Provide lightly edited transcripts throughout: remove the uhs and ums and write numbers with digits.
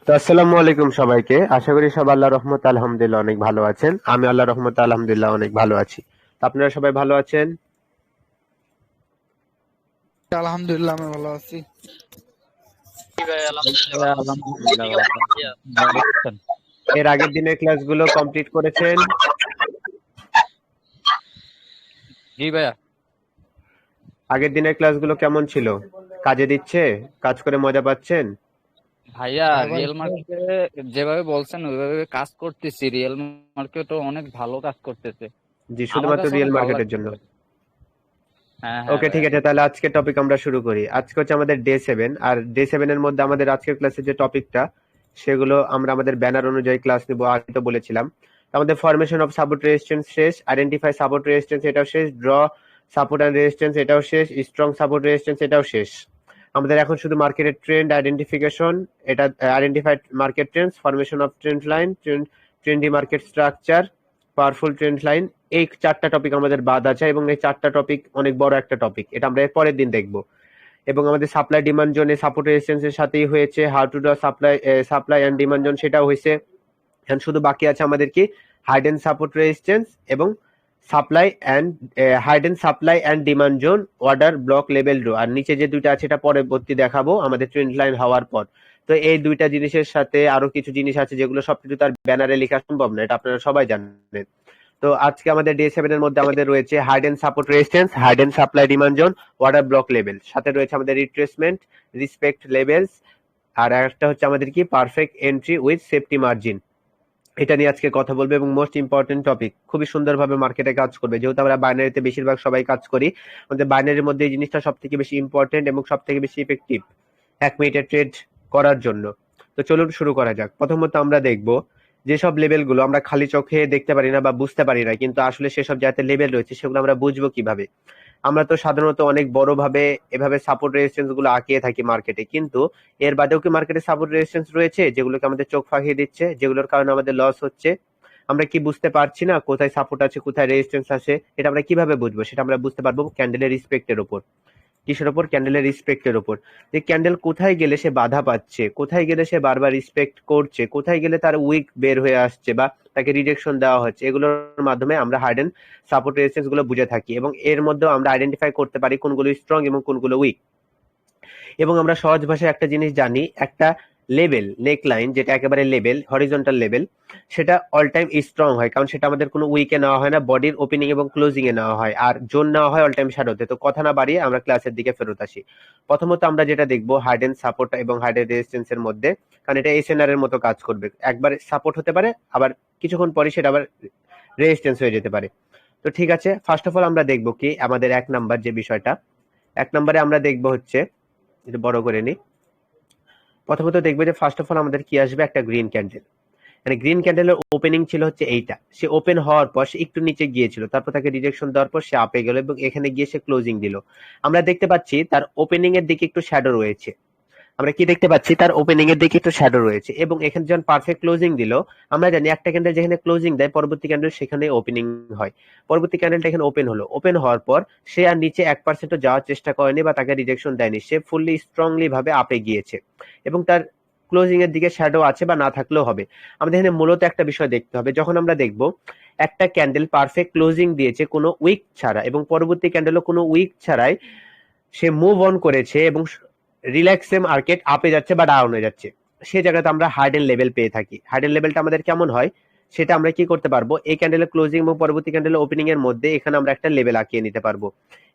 তো আসসালামু আলাইকুম সবাইকে। আশা করি সব আল্লাহর রহমতে আলহামদুলিল্লাহ অনেক ভালো আছেন। আমি আল্লাহর রহমতে আলহামদুলিল্লাহ অনেক ভালো আছি। তো আপনারা সবাই ভালো আছেন? আলহামদুলিল্লাহ আমি ভালো আছি। জি ভাই, আলহামদুলিল্লাহ ভাইয়া ভালো আছি। আপনি আলহামদুলিল্লাহ কেমন ভালো আছেন ভাইয়া? ভালো আছেন? এর আগের দিনের ক্লাসগুলো কমপ্লিট করেছেন? জি ভাইয়া। আগের দিনের ক্লাসগুলো কেমন ছিল? কাজে দিচ্ছে? কাজ করে মজা পাচ্ছেন? ভাইয়া হ্যাঁ ভাই, রিয়েল মার্কেটে যেভাবে বলছেন ওইভাবে কাজ করতেছি। রিয়েল মার্কেটও অনেক ভালো কাজ করতেছে। জি, আমার শুধুমাত্র কাছে রিয়েল অনেক ভালো মার্কেটের জন্য। লাগতেছে। হ্যাঁ হ্যাঁ ওকে, ঠিক ভাইয়া। আছে, তাহলে আজকের টপিক আমরা শুরু করি। আজকে হচ্ছে আমাদের ডে 7, আর ডে 7 এর মধ্যে আমাদের আজকের ক্লাসের যে টপিকটা সেগুলো আমরা আমাদের ব্যানার অনুযায়ী ক্লাস নিব, আগে তো বলেছিলাম। আমাদের ফরমেশন অফ সাপোর্ট রেজিস্ট্যান্স শেষ, আইডেন্টিফাই সাপোর্ট রেজিস্ট্যান্স এটাও শেষ, ড্র সাপোর্ট অ্যান্ড রেজিস্ট্যান্স এটাও শেষ, স্ট্রং সাপোর্ট রেজিস্ট্যান্স এটাও শেষ। আমাদের এখন শুধু মার্কেটের ট্রেন্ড আইডেন্টিফিকেশন, এটা identified market Trends, formation of trend line, trendy market structure, powerful trend line, এই 4টা টপিক আমাদের বাদ আছে এবং এই 4টা টপিক অনেক বড় একটা টপিক, এটা আমরা এর পরের দিন দেখব। এবং আমাদের সাপ্লাই ডিমান্ড জোনে সাপোর্ট রেজিস্ট্যান্স এর সাথেই হয়েছে, how to draw supply and demand zone সেটাও হয়েছে। এখন শুধু বাকি আছে আমাদের কি হাইডেন সাপোর্ট রেজিস্ট্যান্স এবং supply and demand zone, order block level draw, আর নিচে যে দুইটা আছে এটা পরবর্তী দেখাবো আমাদের ট্রেন্ড লাইন হওয়ার পর। তো এই দুইটা জিনিসের সাথে আরো কিছু জিনিস আছে যেগুলো সবকিছু তার ব্যানারে লেখা সম্ভব না, এটা আপনারা সবাই জানেন। তো আজকে আমাদের ডে 7 এর মধ্যে আমাদের রয়েছে hidden support resistance, hidden supply demand zone, order block level, সাথে রয়েছে আমাদের রিট্রেসমেন্ট, রিসপেক্ট লেভেলস, আর একটা হচ্ছে আমাদের কি perfect entry with safety margin. এটা নিয়ে আজকে কথা বলবো এবং মোস্ট ইম্পর্টেন্ট টপিক, খুবই সুন্দরভাবে মার্কেটে কাজ করবে। যেহেতু আমরা বাইনারিতে বেশিরভাগ সবাই কাজ করি, আমাদের বাইনারির মধ্যে এই জিনিসটা সব থেকে বেশি ইম্পর্টেন্ট এবং সব থেকে বেশি ইফেক্টিভ 1 মিনিটের ট্রেড করার জন্য। তো চলুন শুরু করা যাক। প্রথমত আমরা দেখব যেসব লেভেলগুলো আমরা খালি চোখে দেখতে পারি না বা বুঝতে পারি না, কিন্তু আসলে সেসব জায়গাতে লেভেল রয়েছে, সেগুলো আমরা বুঝবো কিভাবে? আমরা তো সাধারণত অনেক বড় ভাবে এভাবে সাপোর্ট রেজিস্ট্যান্স গুলো আঁকিয়ে থাকি মার্কেটে, কিন্তু এর বাদেও কি মার্কেটে সাপোর্ট রেজিস্ট্যান্স রয়েছে যেগুলোকে আমাদের চোখ ফাঁকিয়ে দিচ্ছে, যেগুলোর কারণে আমাদের লস হচ্ছে? আমরা কি বুঝতে পারছি না কোথায় সাপোর্ট আছে কোথায় রেজিস্ট্যান্স আছে? এটা আমরা কিভাবে বুঝবো? সেটা আমরা বুঝতে পারবো ক্যান্ডেলের রিসপেক্টের উপর। কিসের উপর? ক্যান্ডেলের রিসপেক্টের উপর। যে ক্যান্ডেল কোথায় গেলে সে বাধা পাচ্ছে, কোথায় গেলে সে বারবার রিসপেক্ট করছে, কোথায় গেলে তার উইক বের হয়ে আসছে বা তাকে রিজেকশন দেওয়া হচ্ছে, এগুলোর মাধ্যমে আমরা হার্ডেন সাপোর্ট রেজিস্ট্যান্স গুলো বুঝে থাকি এবং এর মধ্যেও আমরা আইডেন্টিফাই করতে পারি কোনগুলো স্ট্রং এবং কোনগুলো উইক। এবং আমরা সহজ ভাষায় একটা জিনিস জানি, একটা লেভেল নেক লাইন যেটা একেবারে লেভেল হরিজন্টাল লেভেল, সেটা অল টাইম স্ট্রং হয়, কারণ সেটা আমাদের কোনো উইকে নেওয়া হয় না, বডির ওপেনিং এবং ক্লোজিং এ নেওয়া হয়, আর জোন নেওয়া হয় অল টাইম শ্যাডোতে। তো কথা না বাড়িয়ে আমরা ক্লাসের দিকে ফেরত আসি। প্রথমত আমরা যেটা দেখবো হাইডেন সাপোর্ট এবং হাইডেন রেজিস্ট্যান্স এর মধ্যে, কারণ এটা এসএনআর এর মতো কাজ করবে, একবার সাপোর্ট হতে পারে আবার কিছুক্ষণ পরে সেটা আবার রেজিস্ট্যান্স হয়ে যেতে পারে। তো ঠিক আছে, ফার্স্ট অফ অল আমরা দেখবো কি আমাদের 1 নাম্বার যে বিষয়টা, 1 নম্বরে আমরা দেখবো হচ্ছে, একটু বড় করে নি। প্রথমত দেখবে যে ফার্স্ট অফ অল আমাদের কি আসবে, একটা গ্রিন ক্যান্ডেল। মানে গ্রিন ক্যান্ডেলের ওপেনিং ছিল হচ্ছে এইটা, সে ওপেন হওয়ার পর সে একটু নিচে গিয়েছিল, তারপর তাকে রিজেকশন দেওয়ার পর সে আপে গেল এবং এখানে গিয়ে সে ক্লোজিং দিল। আমরা দেখতে পাচ্ছি তার ওপেনিং এর দিকে একটু শ্যাডো রয়েছে, আমরা কি দেখতে পাচ্ছি তার ওপেনিং এর দিকে একটু শ্যাডো রয়েছে এবং এখানে যখন পারফেক্ট ক্লোজিং দিল, আমরা জানি একটা ক্যান্ডেল যেখানে ক্লোজিং দেয় পরবর্তী ক্যান্ডেল সেখানে ওপেনিং হয়। পরবর্তী ক্যান্ডেলটা এখানে ওপেন হলো, ওপেন হওয়ার পর সে আর নিচে 1% যাওয়ার চেষ্টা করেনি বা তাকে রিজেকশন দেয়নি, সে ফুললি স্ট্রংলি ভাবে আপে গিয়েছে এবং তার ক্লোজিং এর দিকে শ্যাডো আছে বা না থাকলেও হবে। আমাদের এখানে মূলত একটা বিষয় দেখতে হবে, যখন আমরা দেখব একটা ক্যান্ডেল পারফেক্ট ক্লোজিং দিয়েছে কোনো উইক ছাড়া এবং পরবর্তী ক্যান্ডেলও কোনো উইক ছাড়াই সে মুভ অন করেছে এবং রিল্যাক্সে মার্কেট আপে যাচ্ছে বা ডাউন হয়ে যাচ্ছে, সেই জায়গাতে আমরা হাইডেন লেভেল পেয়ে থাকি। হাইডেন লেভেলটা আমাদের কেমন হয় সেটা আমরা কি করতে পারবো, এই ক্যান্ডেলের ক্লোজিং এবং পরবর্তী ক্যান্ডেলের ওপেনিং এর মধ্যে এখানে আমরা একটা লেভেল আঁকিয়ে নিতে পারবো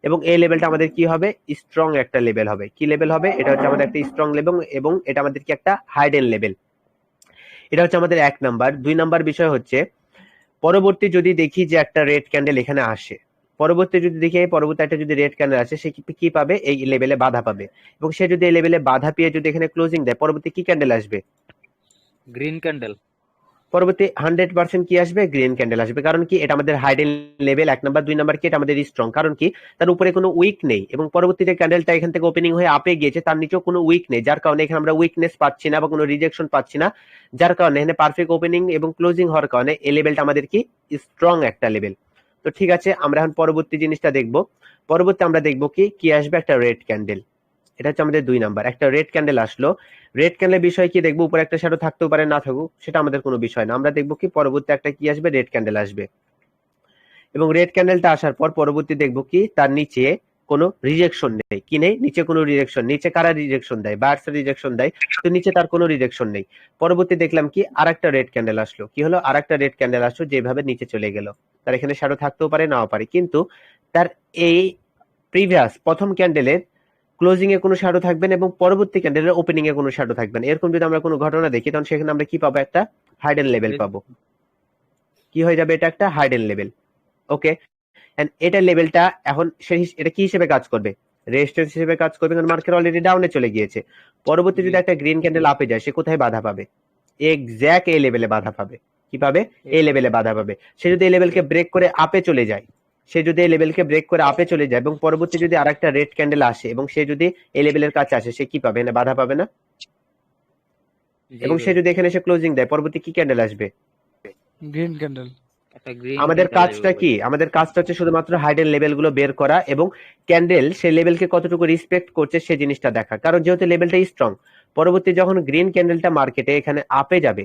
এবং এই লেভেলটা আমাদের কি হবে, স্ট্রং একটা লেভেল হবে। কি লেভেল হবে? এটা হচ্ছে আমাদের একটা স্ট্রং লেভেল এবং এটা আমাদের কি একটা হাইডেন লেভেল। এটা হচ্ছে আমাদের 1 নাম্বার। 2 নাম্বার বিষয় হচ্ছে পরবর্তী যদি দেখি যে একটা রেড ক্যান্ডেল এখানে আসে, পরবর্তী যদি দেখি পরবর্তী একটা যদি রেড ক্যান্ডেল আসে, সে কি পাবে? এই লেভেলে বাধা পাবে এবং সে যদি এই লেভেলে বাধা পেয়ে যদি এখানে ক্লোজিং দেয়, পরবর্তী কি ক্যান্ডেল আসবে? Green candle. পরবর্তী 100% কি আসবে? গ্রিন ক্যান্ডেল আসবে। কারণ কি? এটা আমাদের হাইডেন লেভেল 1 নাম্বার। 2 নাম্বার কি? এটা আমাদের স্ট্রং। কারণ কি? তার উপরে কোনো উইক নেই এবং পরবর্তী যে ক্যান্ডেলটা এখান থেকে ওপেনিং হয়ে আপে গিয়েছে তার নিচেও কোনো উইক নেই, যার কারণে এখানে আমরা উইকনেস পাচ্ছি না বা কোনো রিজেকশন পাচ্ছি না, যার কারণে এখানে পারফেক্ট ওপেনিং এবং ক্লোজিং হওয়ার কারণে এই লেভেলটা আমাদের কি স্ট্রং একটা লেভেল। তো ঠিক আছে, আমরা এখন পরবর্তী জিনিসটা দেখব। পরবর্তী আমরা দেখব কি আসবে, একটা রেড ক্যান্ডেল। এটা হচ্ছে আমাদের 2 নাম্বার। একটা রেড ক্যান্ডেল আসলো, রেড ক্যান্ডেলের বিষয় কি দেখবো, উপরে একটা শ্যাডো থাকতেও পারে না থাকুক, সেটা আমাদের কোনো বিষয় না। আমরা দেখবো কি পরবর্তী একটা কি আসবে, রেড ক্যান্ডেল আসবে, এবং রেড ক্যান্ডেলটা আসার পর পরবর্তী দেখবো কি তার নিচে কোনো রিজেকশন নেই, কি নেই, নিচে কোনো রিজেকশন, নিচে কারা রিজেকশন দেয়, বায়ার্স রিজেকশন দেয়, তো নিচে তার কোনো রিজেকশন নেই। পরবর্তী দেখলাম কি আরেকটা রেড ক্যান্ডেল আসলো, কি হলো, আরেকটা রেড ক্যান্ডেল আসলো যেভাবে নিচে চলে গেল, তার এখানে শ্যাডো থাকতেও পারে নাও পারে, কিন্তু তার এই প্রিভিয়াস প্রথম ক্যান্ডেলের ক্লোজিং এ কোনো শ্যাডো থাকবে না এবং পরবর্তী ক্যান্ডেলের ওপেনিং এ কোনো শ্যাডো থাকবে না। এরকম যদি আমরা কোনো ঘটনা দেখি তখন সেখানে আমরা কি পাবো, একটা হাইডেন লেভেল পাবো। কি হয়ে যাবে, এটা একটা হাইডেন লেভেল। ওকে, এন্ড এটা লেভেলটা এখন এটা কি হিসেবে কাজ করবে, রেজিস্ট্যান্স হিসেবে কাজ করবে, কারণ মার্কেট অলরেডি ডাউনে চলে গিয়েছে। পরবর্তী যদি একটা গ্রিন ক্যান্ডেল আপে যায়, সে কোথায় বাধা পাবে, এক্স্যাক্ট এই লেভেলে বাধা পাবে। কি পাবে, এই লেভেলে বাধা পাবে। সে যদি এই লেভেলকে ব্রেক করে আপে চলে যায়, সে যদি এই লেভেলকে ব্রেক করে আপে চলে যায় এবং পরবর্তী যদি আরেকটা রেড ক্যান্ডেল আসে এবং সে যদি এই লেভেলের কাছে আসে, সে কি পাবে, না বাধা পাবে না? এবং সে যদি এখানে এসে ক্লোজিং দেয়, পরবর্তী কি ক্যান্ডেল আসবে, গ্রিন ক্যান্ডেল। আমাদের কাজটা কি, আমাদের কাজটা হচ্ছে শুধুমাত্র হাইডেন লেভেল গুলো বের করা এবং ক্যান্ডেল সে লেভেলকে কতটুকু রেসপেক্ট করছে সেই জিনিসটা দেখা। কারণ যেহেতু লেভেলটা স্ট্রং, পরবর্তী যখন গ্রিন ক্যান্ডেলটা মার্কেটে এখানে আপে যাবে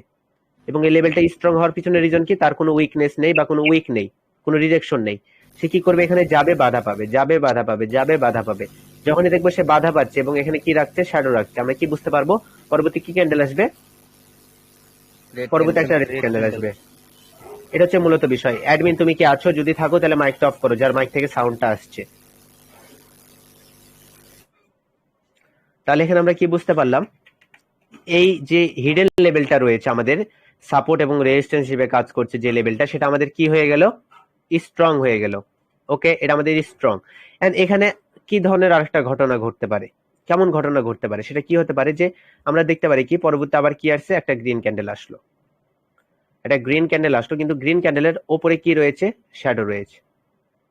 এবং এই লেভেলটা স্ট্রং হওয়ার পিছনে রিজন কি, তার কোনো উইকনেস নেই বা কোনো উইক নেই, কোনো রিজেকশন নেই, সে কি করবে, এখানে যাবে বাধা পাবে, যাবে বাধা পাবে, যাবে বাধা পাবে। যখনই দেখবো সে বাধা পাচ্ছে এবং এখানে কি রাখছে, শ্যাডো রাখছে, আমরা কি বুঝতে পারবো পরবর্তী কি ক্যান্ডেল আসবে, পরবর্তী একটা রেড ক্যান্ডেল আসবে। এটা হচ্ছে মূলত বিষয়। অ্যাডমিন তুমি কি আছো, যদি থাকো তাহলে মাইকটা অফ করো, যার মাইক থেকে সাউন্ডটা আসছে। তাহলে এখানে আমরা কি বুঝতে পারলাম, এই যে হিডেন লেভেলটা রয়েছে আমাদের সাপোর্ট এবং রেজিস্ট্যান্স হিসেবে কাজ করছে যে লেভেলটা, সেটা আমাদের কি হয়ে গেল, স্ট্রং হয়ে গেল। ওকে, এটা আমাদের স্ট্রং। এন্ড এখানে কি ধরনের আরেকটা ঘটনা ঘটতে পারে, কেমন ঘটনা ঘটতে পারে, সেটা কি হতে পারে, যে আমরা দেখতে পারি কি পরবর্তী আবার কি আসছে, একটা গ্রিন ক্যান্ডেল আসলো, একটা গ্রিন ক্যান্ডেল আসলো, কিন্তু গ্রিন ক্যান্ডেলের ওপরে কি রয়েছে, শ্যাডো রয়েছে।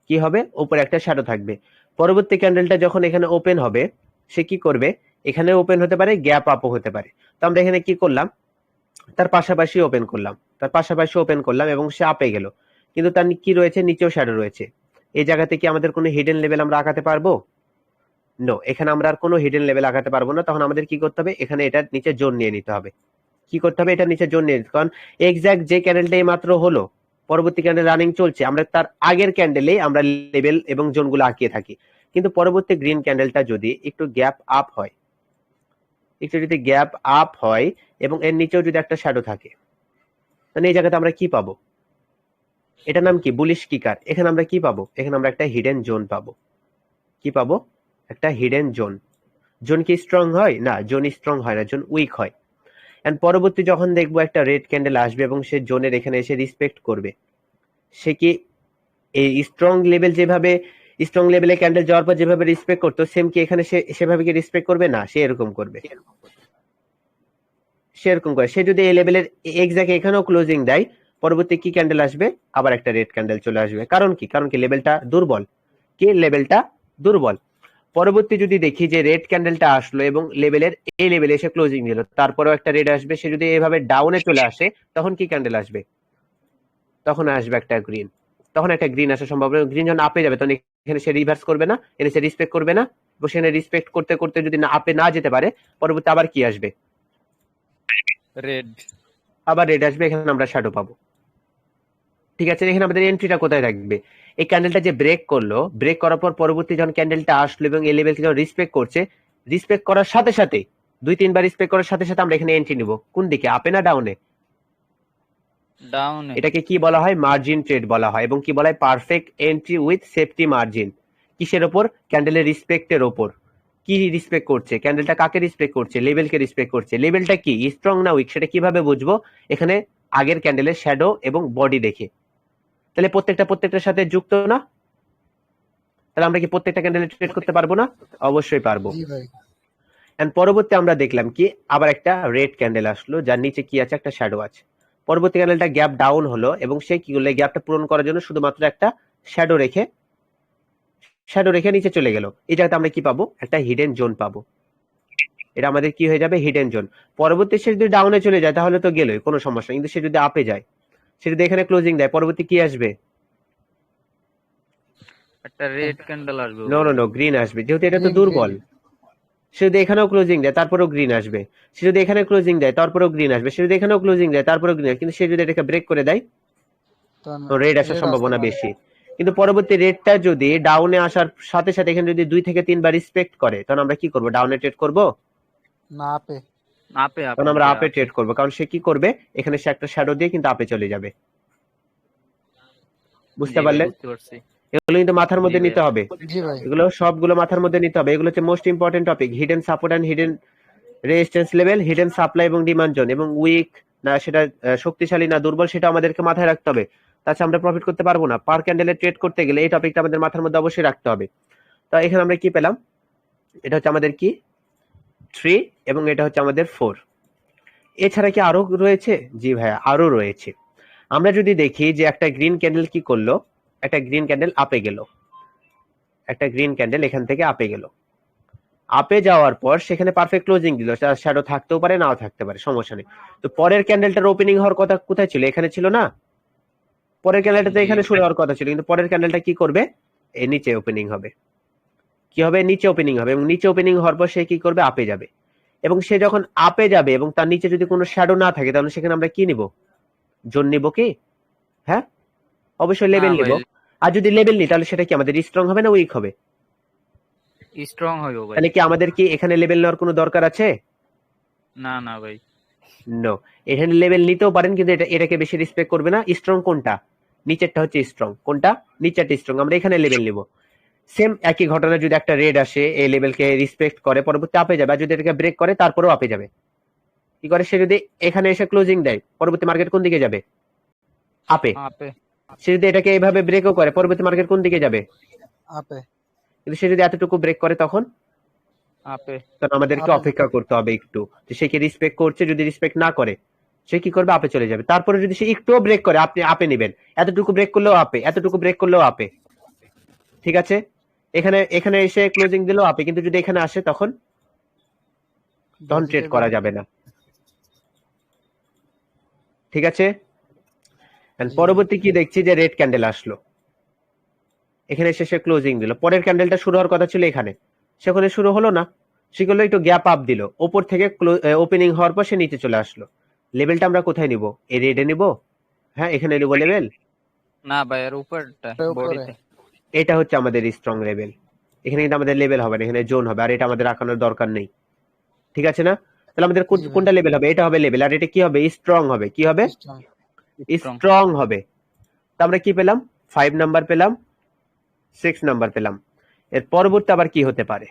কি হবে, উপরে একটা শ্যাডো থাকবে। পরবর্তী ক্যান্ডেলটা যখন এখানে ওপেন হবে, সে কি করবে, এখানে ওপেন হতে পারে, গ্যাপ আপও হতে পারে। তো আমরা এখানে কি করলাম, তার পাশাপাশি ওপেন করলাম, তার পাশাপাশি ওপেন করলাম এবং সে আপে গেল, কিন্তু তার কি রয়েছে, নিচেও শ্যাডো রয়েছে। এই জায়গাতে কি আমাদের কোনো হিডেন লেভেল আমরা আঁকাতে পারবো, নো, এখানে আমরা আর কোনো হিডেন লেভেল আঁকাতে পারবো না। তখন আমাদের কি করতে হবে, এখানে এটার নিচে জোন নিয়ে নিতে হবে। কি করতে হবে, এটার নিচে জোন নিয়ে নিতে, কারণ এক্স্যাক্ট যে ক্যান্ডেলটাই মাত্র হলো, পরবর্তী ক্যান্ডেল রানিং চলছে, আমরা তার আগের ক্যান্ডেলে আমরা লেভেল এবং জোনগুলো আঁকিয়ে থাকি। কিন্তু পরবর্তী গ্রিন ক্যান্ডেলটা যদি একটু গ্যাপ আপ হয়, একটু যদি গ্যাপ আপ হয় এবং এর নিচেও যদি একটা শ্যাডো থাকে, তাহলে এই জায়গাতে আমরা কি পাবো, এটার নাম কি, বুলিশ কিকার। এখানে আমরা কি পাবো, এখানে আমরা একটা হিডেন জোন পাবো। কি পাবো, একটা হিডেন জোন। জোন কি স্ট্রং হয় না, জোন স্ট্রং হয় না, জোন উইক হয়। এন্ড পরবর্তী যখন দেখবো একটা রেড ক্যান্ডেল আসবে এবং সে জোনের এখানে এসে রিসপেক্ট করবে, সে কি এই স্ট্রং লেভেল, যেভাবে স্ট্রং লেভেলে ক্যান্ডেল যাওয়ার পর যেভাবে রিসপেক্ট করতো, সেম কি এখানে সেভাবে কি রিসপেক্ট করবে, না, সে এরকম করবে, সে এরকম করে। সে যদি এই লেভেলের এক্স্যাক্ট এখানেও ক্লোজিং দেয়, পরবর্তী কি ক্যান্ডেল আসবে, আবার একটা রেড ক্যান্ডেল চলে আসবে। কারণ কি, কারণ কি লেভেলটা দুর্বল, কি লেভেলটা দুর্বল। পরবর্তী যদি দেখি যে রেড ক্যান্ডেলটা আসলো এবং লেভেলের এই লেভেলে এসে ক্লোজিং দিল, তারপরেও একটা রেড আসবে, সে যদি এভাবে ডাউনে চলে আসে, তখন কি ক্যান্ডেল আসবে, তখন আসবে একটা গ্রিন। তখন একটা গ্রিন আসা সম্ভব। গ্রিন যখন আপে যাবে, তখন এখানে সে রিভার্স করবে না, এখানে সে রিসপেক্ট করবে না, এবং সেখানে রিসপেক্ট করতে করতে যদি না আপে না যেতে পারে, পরবর্তী আবার কি আসবে, রেড। আবার রেড আসবে, এখানে আমরা শ্যাডো পাবো। ঠিক আছে, এখানে আমাদের এন্ট্রিটা কোথায় থাকবে, এই ক্যান্ডেলটা যে ব্রেক করলো, ব্রেক করার পর পরবর্তী যখন ক্যান্ডেলটা আসলো এবং এই লেভেলকে যখন রিসপেক্ট করছে, রিসপেক্ট করার সাথে সাথে 2-3 বার রিসপেক্ট করার সাথে সাথে আমরা এখানে এন্ট্রি নিব। কোন দিকে, আপে না ডাউনে? ডাউনে। এটাকে কি বলা হয়, মার্জিন ট্রেড বলা হয়, এবং কি বলা হয়, perfect entry with safety margin. কিসের ওপর, ক্যান্ডেলের রিসপেক্টের ওপর। কি রিসপেক্ট করছে, ক্যান্ডেলটা কাকে রিসপেক্ট করছে, লেভেলকে রিসপেক্ট করছে। লেভেলটা কি স্ট্রং না উইক, সেটা কিভাবে বুঝবো, এখানে আগের ক্যান্ডেলের শ্যাডো এবং বডি দেখে। তাহলে প্রত্যেকটার সাথে যুক্ত না? তাহলে আমরা কি প্রত্যেকটা ক্যান্ডেলে ট্রেড করতে পারবো না? অবশ্যই পারবো। জি ভাই। এন্ড পরবর্তী আমরা দেখলাম কি আবার একটা রেড ক্যান্ডেল আসলো, যার নিচে কি আছে, একটা শ্যাডো আছে। পরবর্তী ক্যান্ডেলটা গ্যাপ ডাউন হলো এবং সে কি করলো, গ্যাপটা পূরণ করার জন্য শুধুমাত্র একটা শ্যাডো রেখে নিচে চলে গেল। এই জায়গাতে আমরা কি পাবো, একটা হিডেন জোন পাবো। এটা আমাদের কি হয়ে যাবে, হিডেন জোন। পরবর্তী সে যদি ডাউনে চলে যায় তাহলে তো গেলই, কোনো সমস্যা। কিন্তু সে যদি আপে যায়, সে যদি এখানে ক্লোজিং দেয়, পরবর্তী কি আসবে, একটা রেড ক্যান্ডেল আসবে। নো নো নো, গ্রিন আসবে, যেহেতু এটা তো Green, দুর্বল। green. সে যদি এখানেও ক্লোজিং দেয় তারপরেও গ্রিন আসবে, সে যদি এখানে ক্লোজিং দেয় তারপরেও গ্রিন আসবে, সে যদি এখানেও ক্লোজিং দেয় তারপরেও গ্রিন আসবে, কিন্তু সে যদি এটাকে ব্রেক করে দেয় তো রেড আসার রেড আসতে সম্ভাবনা পারে। বেশি। কিন্তু পরবর্তী রেডটা যদি ডাউনে আসার সাথে সাথে এখানে যদি 2 থেকে 3 বার রিসপেক্ট করে তখন আমরা কি করব? ডাউনে ট্রেড করব? না আপে। আপে আপে তখন আমরা ভাইয়া, আপে ট্রেড করব, কারণ সে কি করবে এখানে সে একটা শ্যাডো দিয়ে কিন্তু আপে চলে যাবে। বুঝতে জি ভাই, পারলেন? বুঝতে পারছি। এগুলো কিন্তু মাথার জি মধ্যে ভাইয়া। নিতে হবে, জি ভাই। এগুলো সবগুলো মাথার মধ্যে নিতে হবে। এগুলো হচ্ছে most important topic, hidden support and hidden resistance level, hidden supply এবং ডিমান্ড জোন, এবং উইক না সেটা শক্তিশালী না দুর্বল সেটা আমাদেরকে মাথায় রাখতে হবে, তাছাড়া আমরা প্রফিট করতে পারবো না। পার ক্যান্ডেলে ট্রেড করতে গেলে এই টপিকটা আমাদের মাথার মধ্যে অবশ্যই রাখতে হবে। তো এখানে আমরা কি পেলাম? এটা হচ্ছে আমাদের কি 3 এবং এটা হচ্ছে আমাদের 4। এছাড়া কি আরো রয়েছে? জি ভাইয়া, আরো রয়েছে। আমরা যদি দেখি যে একটা গ্রিন ক্যান্ডেল কি করলো, একটা গ্রিন ক্যান্ডেল আপে গেল, একটা গ্রিন ক্যান্ডেল এখান থেকে আপে গেল, আপে যাওয়ার পর সেখানে পারফেক্ট ক্লোজিং দিল, শ্যাডো থাকতেও পারে নাও থাকতে পারে, সমস্যা নেই। তো পরের ক্যান্ডেলটার ওপেনিং হওয়ার কথা কোথায় ছিল? এখানে ছিল না? পরের ক্যান্ডেলটা তো জি এখানে শুরু হওয়ার কথা ছিল, কিন্তু পরের ক্যান্ডেলটা কি করবে? এই নিচে ওপেনিং হবে। কি হবে? নিচে ওপেনিং হবে, এবং নিচে ওপেনিং হওয়ার পর সে কি করবে? আপে যাবে। এবং সে যখন আপে যাবে এবং তার নিচে যদি কোনো শ্যাডো না থাকে তাহলে সেখানে আমরা কি নিব? জোন নিব কি? হ্যাঁ, অবশ্যই না লেভেল নিব। ভাই, আর যদি লেভেল নিই তাহলে সেটা কি আমাদের স্ট্রং হবে না উইক হবে? স্ট্রং হইব ভাই। তাহলে কি আমাদের কি এখানে লেভেল নেওয়ার কোনো দরকার আছে? না না ভাই, নো। এখানে লেভেল নিতেও পারেন কিন্তু এটাকে বেশি রেসপেক্ট করবে না। স্ট্রং কোনটা? নিচেরটা হচ্ছে স্ট্রং। কোনটা? নিচেরটা স্ট্রং। আমরা এখানে লেভেল নিব। সেম একই ঘটনা, যদি একটা রেড আসে এই লেভেলকে রেসপেক্ট করে পরবর্তী আপে যাবে, আর যদি এটাকে ব্রেক করে তারপরেও আপে যাবে। কি করে? সে যদি এখানে এসে ক্লোজিং দেয় পরবর্তী মার্কেট কোন দিকে যাবে? আপে। আপে সে যদি এটাকে এইভাবে ব্রেকও করে পরবর্তী মার্কেট কোন দিকে যাবে? আপে। কিন্তু সে যদি এতটুকু ব্রেক করে তখন আপে তখন আমাদেরকে আপে। অপেক্ষা করতে হবে একটু, যে সে কি রেসপেক্ট করছে। যদি রেসপেক্ট না করে সে কি করবে? আপে চলে যাবে। তারপরে যদি সে একটুও ব্রেক করে আপনি আপে নেবেন, এতটুকু ব্রেক করলেও আপে, এতটুকু ব্রেক করলেও আপে। ঠিক আছে? এখানে এখানে এসে ক্লোজিং দিলেও আপে, কিন্তু যদি এখানে আসে তখন তখন ট্রেড করা যাবে না। ঠিক আছে? And জি। পরবর্তী কি দেখছি যে রেড ক্যান্ডেল আসলো, এখানে এসে সে ক্লোজিং দিল। পরের ক্যান্ডেলটা শুরু হওয়ার কথা ছিল এখানে, সেখানে শুরু হলো না, সেগুলো একটু গ্যাপ আপ দিল, ওপর থেকে ওপেনিং হওয়ার পর সে নিচে চলে আসলো। লেভেলটা আমরা কোথায় নিব? এই রেডে নিব? হ্যাঁ, এখানে নিব লেভেল। না ভাই, এর উপরটা উপরে। বডিতে। এটা হচ্ছে আমাদের স্ট্রং লেভেল। এখানে কিন্তু আমাদের লেভেল হবে না, এখানে জোন হবে, আর এটা আমাদের আঁকানোর দরকার নেই। ঠিক আছে না? তাহলে আমাদের জি ভাই। কোনটা লেভেল হবে? এটা হবে লেভেল, আর এটা কি হবে? স্ট্রং হবে। কি হবে? স্ট্রং। স্ট্রং। স্ট্রং হবে। তো আমরা কি পেলাম? 5 নাম্বার পেলাম, 6 নাম্বার পেলাম। এর পরবর্তী আবার কি হতে পারে?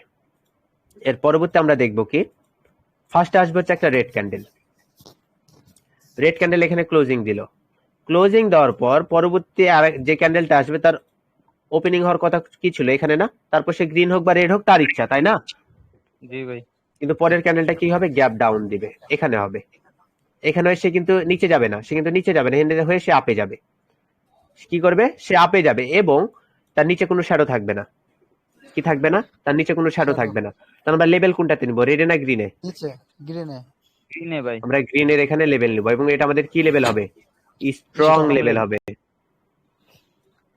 এর পরবর্তী আমরা দেখব কি, ফার্স্টে আসবে হচ্ছে একটা রেড ক্যান্ডেল। রেড ক্যান্ডেল এখানে ক্লোজিং দিল, ক্লোজিং দেওয়ার পর পরবর্তী আর যে ক্যান্ডেলটা আসবে তার ওপেনিং হওয়ার কথা কি ছিল? এখানে না? তারপর সে গ্রিন হোক বা রেড হোক তার ইচ্ছা, তাই না? জি ভাই। কিন্তু পরের ক্যান্ডেলটা কি হবে? গ্যাপ ডাউন দিবে, এখানে হবে। এখানে সে কিন্তু নিচে যাবে না, সে কিন্তু নিচে যাবে না, এখানে হয়ে সে আপে যাবে। কি করবে? সে আপে যাবে এবং তার নিচে কোনো শ্যাডো থাকবে না। কি থাকবে না? তার নিচে কোনো শ্যাডো শ্যাডো। থাকবে না। তাহলে আমরা লেভেল কোনটাতে নিব? রেডে না গ্রিনে? নিচে গ্রিনে। কিনে ভাই। আমরা গ্রিনের এখানে লেভেল নিব, এবং এটা আমাদের কি লেভেল হবে? Strong Strong level level। হবে।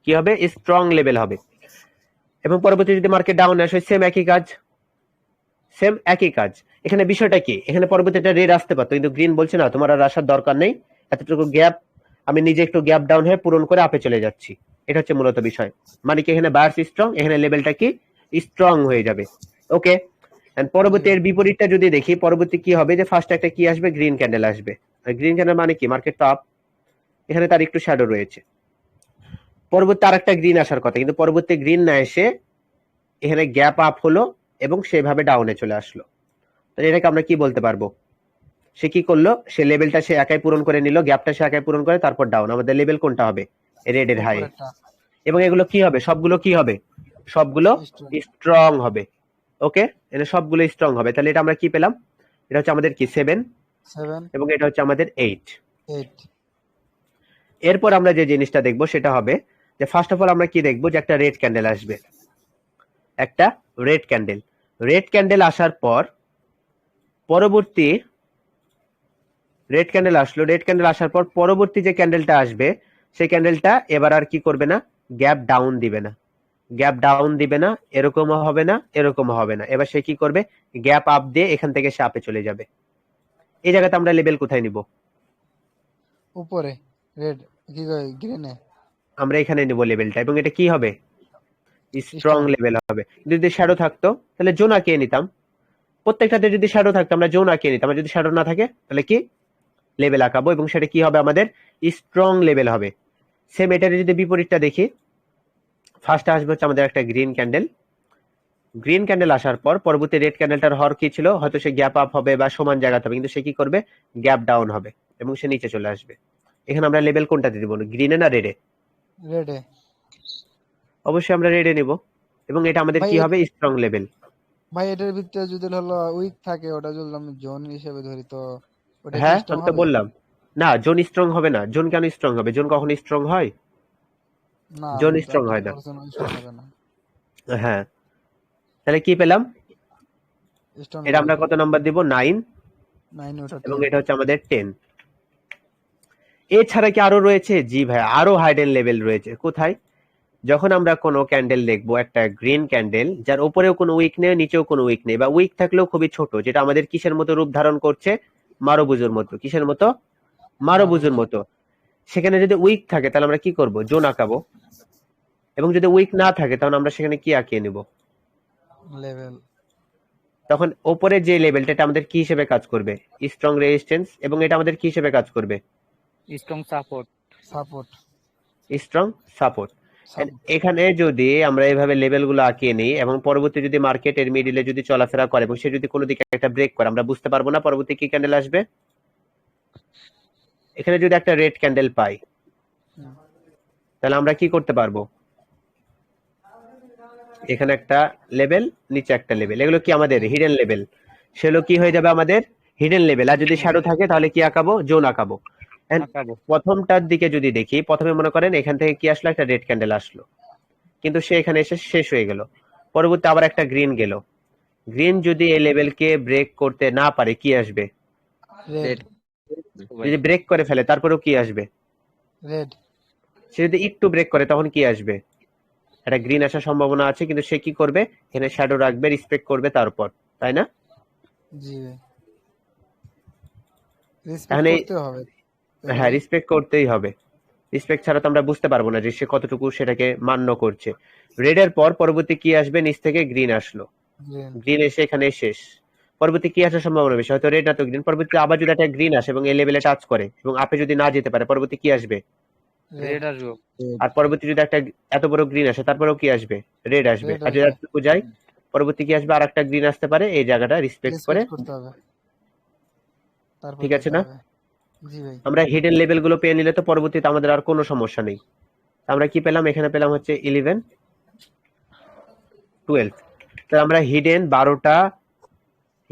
কি হবে? স্ট্রং লেভেল হবে। এবং পরবর্তী যদি মার্কেট ডাউন আসে সেম একই কাজ, সেম একই কাজ। এখানে বিষয়টা কি? এখানে পরবর্তীটা রেড আসতে পারতো, কিন্তু গ্রিন বলছে না, তোমার আর আসার দরকার নেই, এতটুকু গ্যাপ আমি নিজে একটু গ্যাপ ডাউন হয়ে পূরণ করে আপে চলে যাচ্ছি। এটা হচ্ছে মূলত বিষয়। মানে কি, এখানে বায়ার্স স্ট্রং, এখানে লেভেলটা কি স্ট্রং হয়ে যাবে। ওকে। এন্ড পরবর্তী এর বিপরীতটা যদি দেখি, পরবর্তী কি হবে? যে ফার্স্ট একটা কি আসবে? গ্রিন ক্যান্ডেল আসবে। আর গ্রিন ক্যান্ডেল মানে কি? মার্কেট তো আপ, এখানে তার একটু শ্যাডো রয়েছে। পরবর্তী আর একটা গ্রিন আসার কথা, কিন্তু পরবর্তী গ্রিন না এসে এখানে গ্যাপ আপ হলো এবং সেভাবে ডাউনে চলে আসলো। তাহলে এটাকে আমরা কি বলতে পারবো? সে কি করলো? সে লেভেলটা সে একাই পূরণ করে নিল, গ্যাপটা সে একাই পূরণ করে, তারপর ডাউন। আমাদের লেভেল কোনটা হবে? রেড এর হাই। উপরেরটা। এবং এগুলো কি হবে? সবগুলো কি হবে? সবগুলো Strong। স্ট্রং হবে। ওকে, এটা সবগুলো স্ট্রং হবে। তাহলে এটা আমরা কি পেলাম? এটা হচ্ছে আমাদের কি 7, 7, এবং এটা হচ্ছে আমাদের 8। 8। এরপর আমরা যে জিনিসটা দেখবো সেটা হবে যে ফার্স্ট অফ অল আমরা কি দেখবো? যে একটা রেড ক্যান্ডেল আসবে, একটা রেড ক্যান্ডেল। রেড ক্যান্ডেল আসার পর পরবর্তী রেড ক্যান্ডেল আসলো, রেড ক্যান্ডেল আসার পর পরবর্তী যে ক্যান্ডেলটা আসবে সেই ক্যান্ডেলটা এবার আর কি করবে না? গ্যাপ ডাউন দিবে না। গ্যাপ ডাউন দিবে না, এরকমও হবে না, এরকমও হবে না। এবার সে কি করবে, গ্যাপ আপ দিয়ে এখান থেকে সে আপে চলে যাবে। এই জায়গাতে আমরা লেভেল কোথায় নিব? উপরে রেড কি কয় গ্রিনে আমরা এখানে নিব লেভেলটা, এবং এটা কি হবে, স্ট্রং স্ট্রং লেভেল হবে। যদি শ্যাডো থাকতো তাহলে জোন আঁকিয়ে নিতাম, প্রত্যেকটাতে যদি শ্যাডো থাকতো আমরা জোন আঁকিয়ে নিতাম, আর যদি শ্যাডো না থাকে তাহলে কি লেভেল আঁকাবো, এবং সেটা কি হবে, আমাদের স্ট্রং লেভেল হবে। সেম এটার যদি বিপরীতটা দেখি, ফার্স্টে আসবে হচ্ছে আমাদের একটা গ্রিন ক্যান্ডেল। গ্রিন ক্যান্ডেল আসার পর পরবর্তী রেড ক্যান্ডেলটার হর কি ছিল, হয়তো সে গ্যাপ আপ হবে বা সমান জায়গাতে হবে, কিন্তু সে কি করবে, গ্যাপ ডাউন হবে এবং সে নিচে চলে আসবে। এখানে আমরা লেভেল কোনটাতে দিব, গ্রিনে না রেডে? রেডে অবশ্যই আমরা রেডে নিব, এবং এটা আমাদের ভাই কি হবে, স্ট্রং লেভেল। ভাই এটার ভিতরে যদি হলো উইক থাকে ওটা যদি আমি জোন হিসেবে ধরি তো ওটা কি হ্যাঁ স্ট্রং আমি তো হবে? বললাম, না জোন স্ট্রং হবে না। জোন কেন স্ট্রং হবে, জোন কখনো স্ট্রং হয়? না জোন আপনি স্ট্রং আপনি হয় তো না। বলছেন স্ট্রং হবে না। হ্যাঁ, তাহলে কি পেলাম, স্ট্রং এটা লেভেল আমরা কত নাম্বার দিব, 9, 9 ওটা এবং 10 এটা হচ্ছে আমাদের 10। এছাড়া কি আরো রয়েছে? জি ভাই, আরো হাইডেন লেভেল রয়েছে। কোথায়? যখন আমরা কোনো ক্যান্ডেল দেখবো, একটা গ্রিন ক্যান্ডেল যার উপরেও কোনো উইক নেই, নিচেও কোনো উইক নেই, বা উইক থাকলেও খুবই ছোট, যেটা আমাদের কিসের মতো রূপ ধারণ করছে, মারবুজুর মতো। কিসের মতো? মারবুজুর মারবুজ মতো। সেখানে যদি উইক থাকে তাহলে আমরা কি করব, জোন আঁকাবো, এবং যদি উইক না থাকে তাহলে আমরা সেখানে কি আঁকিয়ে নিব। লেভেল তখন ওপরে যে লেভেলটা, এটা আমাদের কি হিসেবে কাজ করবে, স্ট্রং রেজিস্ট্যান্স, এবং এটা আমাদের কি হিসেবে কাজ করবে, strong support. Support strong support. Support এখানে যদি আমরা এইভাবে লেভেলগুলো আঁকিয়ে নিই, এবং পরবর্তী যদি মার্কেটের মিডিলে যদি চলাফেরা করে এবং সে যদি কোনো দিকে একটা ব্রেক করে, আমরা বুঝতে পারবো না পরবর্তী কি ক্যান্ডেল আসবে। এখানে যদি একটা রেড ক্যান্ডেল পাই তাহলে আমরা কি করতে পারবো, এখানে একটা লেভেল, নিচে একটা লেভেল, এগুলো কি আমাদের হিডেন লেভেল, সেগুলো কি হয়ে যাবে, আমাদের হিডেন লেভেল। আর যদি শ্যাডো থাকে তাহলে কি আঁকাবো, জোন আঁকাবো। And আঁকাবো। প্রথমটার দিকে যদি দেখি, প্রথমে মনে করেন এখান থেকে কি আসলো, একটা রেড ক্যান্ডেল আসলো, কিন্তু সে এখানে এসে শেষ হয়ে গেল। পরবর্তী আবার একটা গ্রিন গেল। গ্রিন যদি এই লেভেলকে ব্রেক করতে না পারে, কি আসবে, রেড যদি ব্রেক করে ফেলে তারপরেও কি আসবে, রেড সে যদি একটু ব্রেক করে তখন কি আসবে, একটা গ্রিন আসার সম্ভাবনা আছে, কিন্তু সে কি করবে, এখানে শ্যাডো রাখবে, রিসপেক্ট করবে তারপর, তাই না? জি রেসপেক্ট তাহলে করতে হবে হ্যাঁ, রিসপেক্ট করতেই হবে। রিসপেক্ট ছাড়া তো আমরা বুঝতে পারবো না যে সে কতটুকু সেটাকে মান্য করছে। রেডের পর পরবর্তী কি আসবে, নিচ থেকে গ্রিন আসলো, গ্রিন গ্রিন এসে এখানে শেষ। পরবর্তী কি আসার সম্ভাবনা বেশি, হয়তো রেড না তো গ্রিন। পরবর্তী আবার যদি একটা গ্রিন আসে এবং এই লেভেলে টাচ করে এবং আপে যদি না যেতে পারে, পরবর্তী কি আসবে, রেড আসবো। আর পরবর্তী যদি একটা এত বড় গ্রিন আসে তারপরেও কি আসবে, রেড আসবে। রেড আর যদি আসবে এতটুকু যায়, পরবর্তী কি আসবে, আর একটা গ্রিন আসতে পারে, এই জায়গাটা রিসপেক্ট করে। রেসপেক্ট করতে হবে তারপর ঠিক আছে যেতে না? হবে জি ভাই আমরা হিডেন লেভেল গুলো পেয়ে নিলে তো পরবর্তীতে আমাদের আর কোনো সমস্যা নেই। আমরা কি পেলাম, এখানে পেলাম হচ্ছে 11, 12। তাহলে আমরা হিডেন 12টা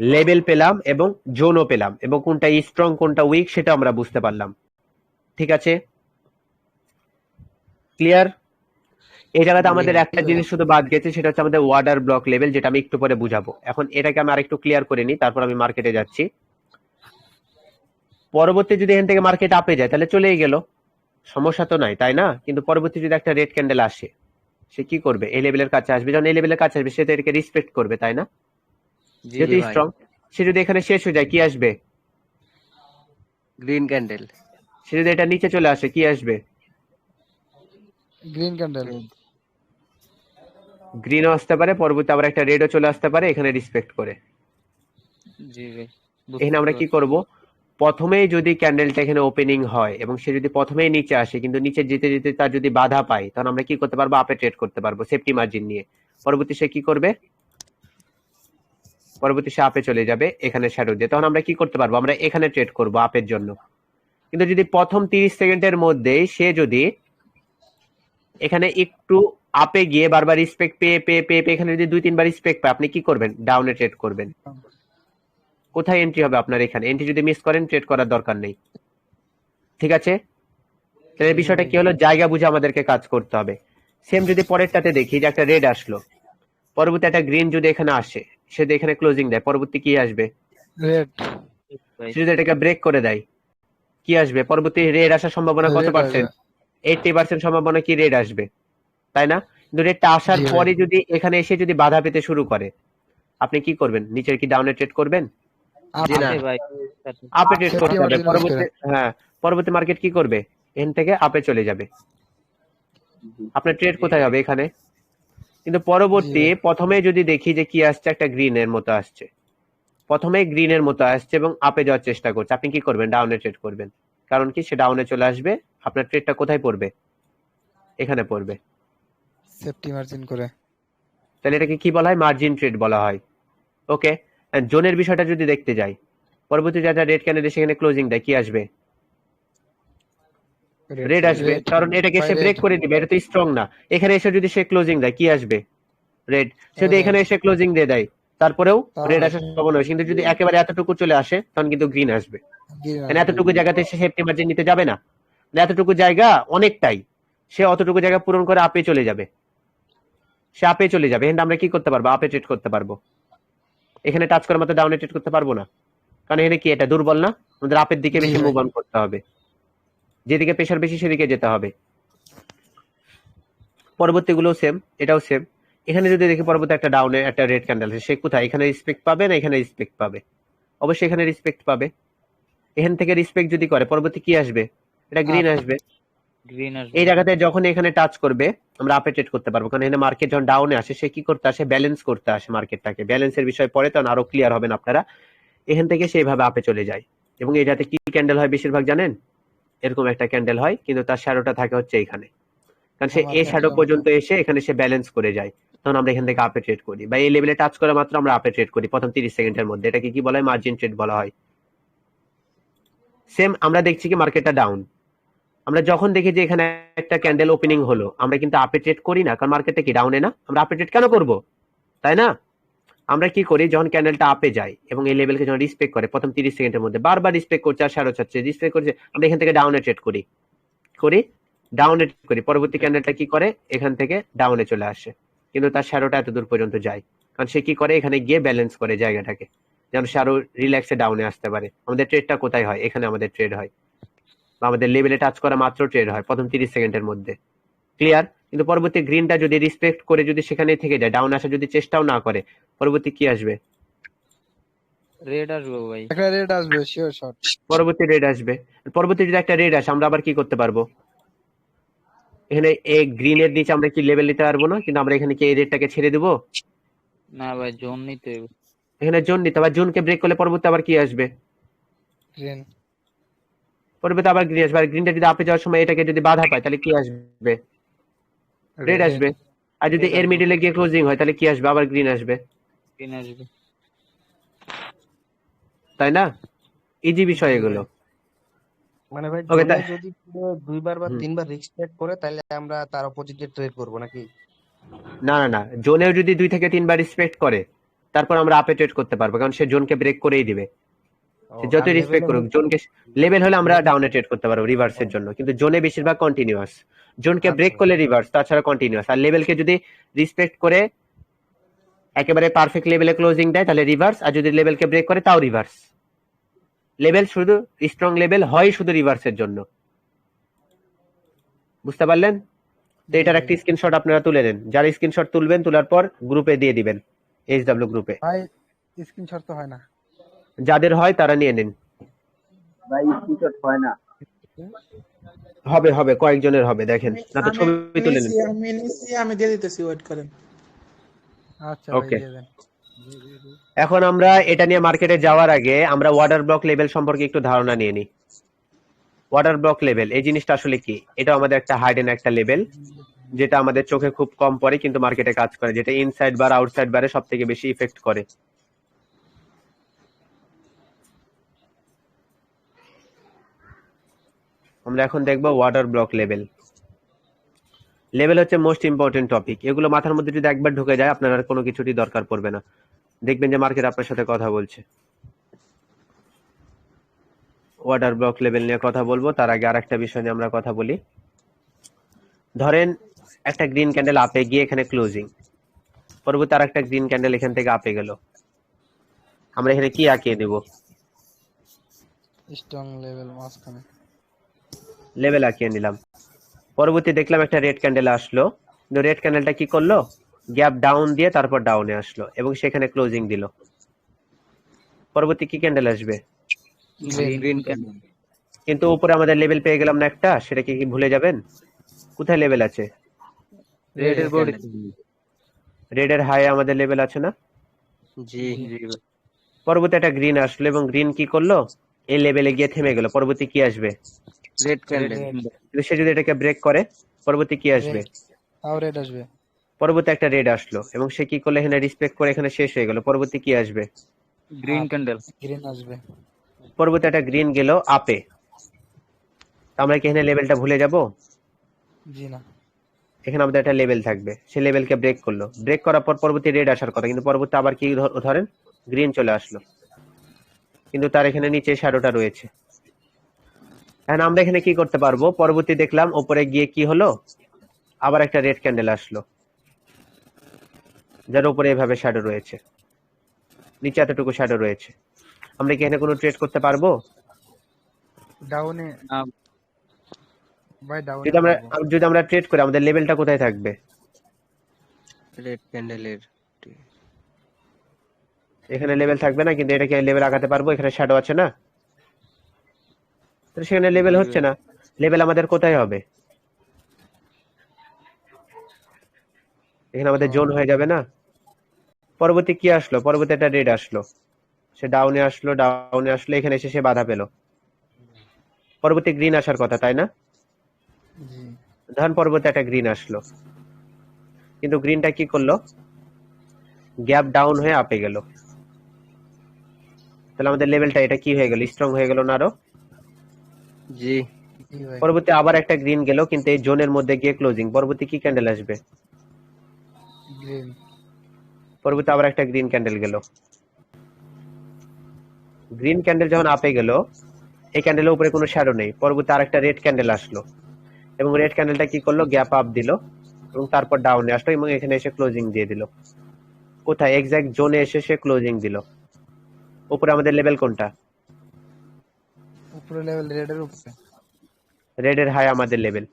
লেভেল পেলাম এবং জোনও পেলাম, এবং কোনটা স্ট্রং কোনটা উইক সেটা আমরা বুঝতে পারলাম। ঠিক আছে, ক্লিয়ার? এই জায়গাতে আমাদের একটা জিনিস শুধু বাদ গেছে, সেটা হচ্ছে আমাদের ওয়াটার ব্লক লেভেল, যেটা আমি একটু পরে বুঝাবো। এখন এটাকে আমি আরেকটু ক্লিয়ার করে নিই, তারপর আমি মার্কেটে যাচ্ছি। পরবর্তী যদি এখান থেকে মার্কেট আপে যায় তাহলে চলেই গেল, সমস্যা তো নাই, তাই না? কিন্তু পরবর্তী যদি একটা রেড ক্যান্ডেল আসে, সে কি করবে, এই লেভেলের কাছে আসবে। যখন এই লেভেলের কাছে আসবে সে তো এটাকে রেসপেক্ট করবে, তাই না? যেহেতু স্ট্রং, সে যদি এখানে শেষ হয়ে যায় কি আসবে, গ্রিন ক্যান্ডেল। সে যদি এটা নিচে চলে আসে কি আসবে, গ্রিন ক্যান্ডেল গ্রিনও আসতে পারে, পরবর্তী আবার একটা রেডও চলে আসতে পারে, এখানে রেসপেক্ট করে। জি ভাই এখানে আমরা কি করব, প্রথমেই যদি ক্যান্ডেলটা এখানে ওপেনিং হয় এবং সে যদি প্রথমেই নিচে আসে, কিন্তু নিচে যেতে যেতে তার যদি বাধা পায়, তখন আমরা কি করতে পারবো, আপে ট্রেড করতে পারবো সেফটি মার্জিন নিয়ে। পরবর্তী সে কি করবে, পরবর্তী সে আপে চলে যাবে এখানে শ্যাডো দিয়ে, তখন আমরা কি করতে পারবো, আমরা এখানে ট্রেড করব আপের জন্য। কিন্তু যদি প্রথম 30 সেকেন্ডের মধ্যে সে যদি এখানে একটু আপে গিয়ে বারবার রিসপেক্ট পেয়ে পেয়ে পেয়ে পেয়ে এখানে যদি 2-3 বার রিসপেক্ট পায়, আপনি কি করবেন, ডাউনে ট্রেড করবেন। কোথায় এন্ট্রি হবে আপনার, এখানে এন্ট্রি যদি মিস করেন ট্রেড করার দরকার নেই। ঠিক আছে, তাহলে বিষয়টা কি হলো, জায়গা বুঝে আমাদেরকে কাজ করতে হবে। সেম যদি পরেরটাতে দেখি যে একটা রেড আসলো, পরবর্তী একটা গ্রিন যদি এখানে আসে, সে যদি এখানে ক্লোজিং দেয়, পরবর্তী কি আসবে, রেড সে যদি এটাকে ব্রেক করে দেয় কি আসবে, পরবর্তী রেড আসার সম্ভাবনা কত রেড পার্সেন্ট, 80% সম্ভাবনা কি রেড আসবে, তাই না? কিন্তু রেডটা আসার জি ভাই। পরে যদি এখানে এসে যদি বাধা পেতে শুরু করে, আপনি কি করবেন? নিচের কি ডাউনে ট্রেড করবেন? জি আপে না, আপে ভাই আপে ট্রেড সেফটি করতে হবে। মার্জিন ইউজ করে। হ্যাঁ, পরবর্তী মার্কেট কি করবে? এখান থেকে আপে চলে যাবে। আপনার ট্রেড জি কোথায় ভাই। হবে? এখানে। কিন্তু জি পরবর্তী ভাই। প্রথমে যদি দেখি যে কি আসছে, একটা গ্রিনের মতো আসছে, প্রথমে গ্রিনের মতো আসছে এবং আপে যাওয়ার চেষ্টা করছে, আপনি কি করবেন? ডাউনে ট্রেড করবেন। কারণ কি, সে ডাউনে চলে আসবে, আপনার ট্রেডটা কোথায় পড়বে? এখানে পড়বে। সেফটি মার্জিন করে। তাহলে এটাকে কি বলা হয়? মার্জিন ট্রেড বলা হয়। ওকে, জোনের বিষয়টা যদি দেখতে যাই, পরবর্তী যারা রেড ক্যান্ডেল সেখানে ক্লোজিং দেয়, কি আসবে? রেড আসবে, রেড কারণ এটাকে বাই সে রেড। ব্রেক করে দিবে, এটা তো স্ট্রং না। এখানে এসে যদি সে ক্লোজিং দেয়, কি আসবে? রেড। সে যদি রেড এখানে এসে ক্লোজিং দিয়ে দেয়, তারপরেও তাও রেড রেড। আসার সম্ভাবনা আছে। কিন্তু যদি একেবারে এতটুকু চলে আসে, তখন কিন্তু গ্রিন আসবে। গ্রিন মানে আসবে। এতটুকু জায়গাতে সে সেফটি মার্জিন নিতে যাবে না, মানে এতটুকু জায়গা অনেকটাই, সে অতটুকু জায়গা পূরণ করে আপে চলে যাবে। সে আপে চলে যাবে, এখানে আমরা কি করতে পারবো? আপে ট্রেড করতে পারবো। এখানে টাচ করার মতো ডাউনে ট্রেড করতে পারবো না, কারণ এখানে কি, এটা দুর্বল না? আমাদের আপের দিকে জি বেশি ভাই। মুভ অন করতে হবে, যেদিকে প্রেশার বেশি সেদিকে যেতে হবে। পরবর্তীগুলো সেম, এটাও সেম। এখানে যদি দেখি পরবর্তী একটা ডাউনে একটা রেড ক্যান্ডেল আছে, সে কোথায়? এখানে রেসপেক্ট পাবে না এখানে রেসপেক্ট পাবে? অবশ্যই এখানে রেসপেক্ট পাবে। এখান থেকে রেসপেক্ট যদি করে, পরবর্তী কি আসবে? এটা গ্রিন আপ। আসবে। গ্রিন এই আসবে। জায়গাতে যখন এখানে টাচ করবে, আমরা আপে ট্রেড করতে পারবো, কারণ এখানে মার্কেট যখন ডাউনে আসে, সে কি করতে আসে? ব্যালেন্স করতে আসে মার্কেটটাকে। ব্যালেন্সের বিষয় পরে তখন আরো ক্লিয়ার হবেন আপনারা। এখান থেকে সেইভাবে আপে চলে যায়। এবং এটাতে কি ক্যান্ডেল হয় বেশিরভাগ জানেন? এরকম একটা ক্যান্ডেল হয়, কিন্তু তার শ্যাডোটা থাকে হচ্ছে এখানে। কারণ সে আমার এই শ্যাডো ক্যান্ডেলের মতো। পর্যন্ত এসে এখানে সে ব্যালেন্স করে যায়, তখন আমরা এখান থেকে আপে ট্রেড করি, বা এই লেভেলে টাচ করা মাত্র আমরা আপে ট্রেড করি প্রথম 30 সেকেন্ডের মধ্যে। এটাকে কি বলা হয়? মার্জিন ট্রেড বলা হয়। সেম আমরা দেখছি কি মার্কেটটা ডাউন, আমরা যখন দেখি যে এখানে একটা ক্যান্ডেল ওপেনিং হলো, আমরা কিন্তু আপে ট্রেড করি না, কারণ মার্কেটটা কি ডাউনে না? আমরা আপে ট্রেড কেন করব? তাই না? আমরা কি করি, যখন ক্যান্ডেলটা আপে যায় এবং এই লেভেলকে যখন রিসপেক্ট করে প্রথম 30 সেকেন্ডের মধ্যে, বারবার রিসপেক্ট করছে আর শ্যাডো ছাড়ছে, রিসপেক্ট করছে, আমরা এখান থেকে ডাউনে ট্রেড করি, করি ডাউনে ট্রেড করি। পরবর্তী ক্যান্ডেলটা কি করে? এখান থেকে ডাউনে চলে আসে, কিন্তু তার শ্যাডোটা এত দূর পর্যন্ত যায়, কারণ সে কি করে? এখানে গিয়ে ব্যালেন্স করে জায়গাটাকে, যেন সে আরো রিল্যাক্সে ডাউনে আসতে পারে। আমাদের ট্রেডটা কোথায় হয়? এখানে আমাদের ট্রেড হয়, বা আমাদের লেভেলে টাচ করা মাত্র ট্রেড হয় প্রথম 30 সেকেন্ডের মধ্যে। ক্লিয়ার? কিন্তু পরবর্তী গ্রিনটা যদি রিসপেক্ট করে যদি সেখানে থেকে যায়, ডাউন আসার যদি চেষ্টাও না করে, পরবর্তী কি আসবে? রেড আসবে ভাই। একটা রেড আসবে শিওর শট। পরবর্তী রেড আসবে। পরবর্তী যদি একটা রেড আসে, আমরা আবার কি করতে পারবো? এখানে এই গ্রিনের নিচে আমরা কি লেভেল নিতে পারবো না? কিন্তু আমরা এখানে কি এই রেডটাকে ছেড়ে দিব? না ভাই, জোন নিতে হবে। এখানে জোন নিতে হবে, জোনকে ব্রেক করলে পরবর্তী আবার কি আসবে? গ্রিন। পরবর্তী আবার গ্রিন আসবে। আর গ্রিনটা যদি আপে যাওয়ার সময় এটাকে যদি বাধা পায়, তাহলে কি আসবে? Red red. আসবে। আর যদি রেড এর আসবে। মিডিলে গিয়ে ক্লোজিং হয়, তাহলে কি আসবে? আবার গ্রিন আসবে, গ্রিন আসবে। তাই না? ইজি বিষয় জি এগুলো। ভাই। মানে ভাই ওকে, জোনে যদি পুরো দুইবার বা হুম। তিনবার রিস্ক ট্রেড করে তাহলে আমরা তার অপোজিটে ট্রেড করবো নাকি? না না না, জোনেও যদি 2 থেকে 3 বার রেসপেক্ট করে, তারপর আমরা আপে ট্রেড করতে পারবো, কারণ সে জোনকে ব্রেক করেই দিবে। ও সে আর যতই রেসপেক্ট লেভেলে করুক, জোনকে লেভেল হলে আমরা লেভেল ডাউনে ট্রেড করতে পারবো রিভার্সের জন্য, কিন্তু জোনে বেশিরভাগ কন্টিনিউয়াস। জোনকে ব্রেক আচ্ছা করলে রিভার্স, তাছাড়া কন্টিনিউয়াস। আর লেভেলকে যদি রেসপেক্ট করে একেবারে পারফেক্ট লেভেলে ক্লোজিং দেয়, তাহলে রিভার্স। আর যদি লেভেলকে ব্রেক করে, তাও রিভার্স। লেভেল শুধু স্ট্রং লেভেল হয় শুধু রিভার্সের জন্য। বুঝতে পারলেন? তো জি এটার ভাই। একটা স্ক্রিনশট আপনারা তুলে নেন, যারা স্ক্রিনশট তুলবেন, তোলার পর গ্রুপে দিয়ে দিবেন, এইচডব্লিউ গ্রুপে। ভাই স্ক্রিনশট তো হয় না। যাদের হয় তারা নিয়ে নিন। ভাই স্ক্রিনশট হয় না। হবে হবে, কয়েকজনের হবে, দেখেন না তো ছবি তুলে নিন। আমি দিয়ে দিতেছি, ওয়েট করেন। আচ্ছা ভাই ওকে, দিয়ে দেন। এখন আমরা এটা নিয়ে মার্কেটে যাওয়ার আগে আমরা ওয়াটার ব্লক লেভেল সম্পর্কে একটু ধারণা নিয়ে নিই। ওয়াটার ব্লক লেভেল এই জিনিসটা আসলে কি? এটা আমাদের একটা হাইডেন একটা লেভেল, যেটা আমাদের চোখে খুব কম পড়ে কিন্তু মার্কেটে কাজ করে, যেটা ইনসাইড বার আউটসাইড বারে সব থেকে বেশি ইফেক্ট করে। আমরা এখন দেখবো ওয়াটার ব্লক লেভেল। লেভেল হচ্ছে মোস্ট ইম্পর্টেন্ট টপিক। এগুলো মাথার মধ্যে যদি একবার ঢুকে যায়, আপনার আর কোনো কিছুরই দরকার পড়বে না। দেখবেন যে মার্কেট আপনার সাথে কথা বলছে। ওয়াটার ব্লক লেভেল নিয়ে কথা বলবো, তার আগে আরেকটা বিষয় নিয়ে আমরা কথা বলি। ধরেন একটা গ্রিন ক্যান্ডেল আপে গিয়ে এখানে ক্লোজিং, পরবর্তী আর একটা গ্রিন ক্যান্ডেল এখান থেকে আপে গেল, আমরা এখানে কি আঁকিয়ে দেব? স্ট্রং লেভেল মাঝখানে। লেভেল আঁকিয়ে নিলাম। পরবর্তী দেখলাম একটা রেড ক্যান্ডেল আসলো, কিন্তু রেড ক্যান্ডেলটা কি করলো, গ্যাপ ডাউন দিয়ে তারপর ডাউনে আসলো এবং সেখানে ক্লোজিং দিল। পরবর্তী কি ক্যান্ডেল আসবে? Green candle. কিন্তু উপরে আমাদের লেভেল পেয়ে গেলাম না একটা, সেটা কি ভুলে যাবেন? কোথায় লেভেল আছে? রেড এর বডি। রেড এর হাই আমাদের লেভেল আছে না? জি পরবর্তী একটা গ্রিন আসলো এবং গ্রিন কি করলো, এই লেভেলে গিয়ে থেমে গেল। পরবর্তী কি আসবে? রেড ক্যান্ডেল কিন্তু সে যদি এটাকে ব্রেক করে, পরবর্তী কি আসবে? তাও রেড আসবে। পরবর্তী একটা রেড আসলো এবং সে কি করলো, এখানে রিসপেক্ট করে এখানে শেষ হয়ে গেল। পরবর্তী কি আসবে? Green candle. গ্রিন আসবে। পরবর্তী একটা গ্রিন গেল আপে। আমরা কি এখানে লেভেলটা ভুলে যাব? জি না। এখানে আমাদের একটা লেভেল থাকবে, সে লেভেলকে ব্রেক করলো। ব্রেক করার পর পরবর্তী রেড আসার কথা, কিন্তু পরবর্তী আবার কি ধরেন গ্রিন চলে আসলো, কিন্তু তার এখানে নিচে শ্যাডোটা রয়েছে। এখন আমরা এখানে কি করতে পারবো? পরবর্তী দেখলাম উপরে গিয়ে কি হলো, আবার একটা রেড ক্যান্ডেল আসলো যার উপরে এভাবে শ্যাডো রয়েছে, নিচে এতটুকু শ্যাডো রয়েছে। আমরা কি এখানে কোনো ট্রেড করতে পারবো? ডাউনে ভাই, ডাউনে যদি আমরা ট্রেড করি আমাদের লেভেলটা কোথায় থাকবে? রেড ক্যান্ডেলের এখানে লেভেল থাকবে না, কিন্তু এটাকে লেভেল আগাতে পারবো। এখানে শ্যাডো আছে না, তো সেখানে লেভেল হচ্ছে না। লেভেল আমাদের কোথায় হবে? এখানে আমাদের জোন হয়ে যাবে না। পরবর্তী কি আসলো? পরবর্তী একটা রেড আসলো, সে ডাউনে আসলো, এখানে এসে সে বাধা পেল। পরবর্তী গ্রিন আসার কথা, তাই না? জি। ধরেন পরবর্তী একটা গ্রিন আসলো, কিন্তু গ্রিনটা কি করলো, গ্যাপ ডাউন হয়ে আপে গেল। তাহলে আমাদের লেভেলটা এটা কি হয়ে গেল, স্ট্রং হয়ে গেল না আরো? জি জি ভাই। পরবর্তী আবার একটা গ্রিন গেল, কিন্তু এই জোনের মধ্যে গিয়ে ক্লোজিং। পরবর্তী কি ক্যান্ডেল আসবে? গ্রিন। পরবর্তী আবার একটা গ্রিন ক্যান্ডেল গেল। গ্রিন ক্যান্ডেল যখন আপে গেল, এই ক্যান্ডেলের উপরে কোনো শ্যাডো নেই। পরবর্তী আরেকটা রেড ক্যান্ডেল আসলো এবং রেড ক্যান্ডেলটা কি করলো, গ্যাপ আপ দিল এবং তারপর ডাউনে আসলো এবং এখানে এসে ক্লোজিং দিয়ে দিল। কোথায়? এক্সাক্ট জোনে এসে সে ক্লোজিং দিল। উপরে আমাদের লেভেল কোনটা? উপরে লেভেল রেড এর উপরে। রেড এর হাই আমাদের লেভেল।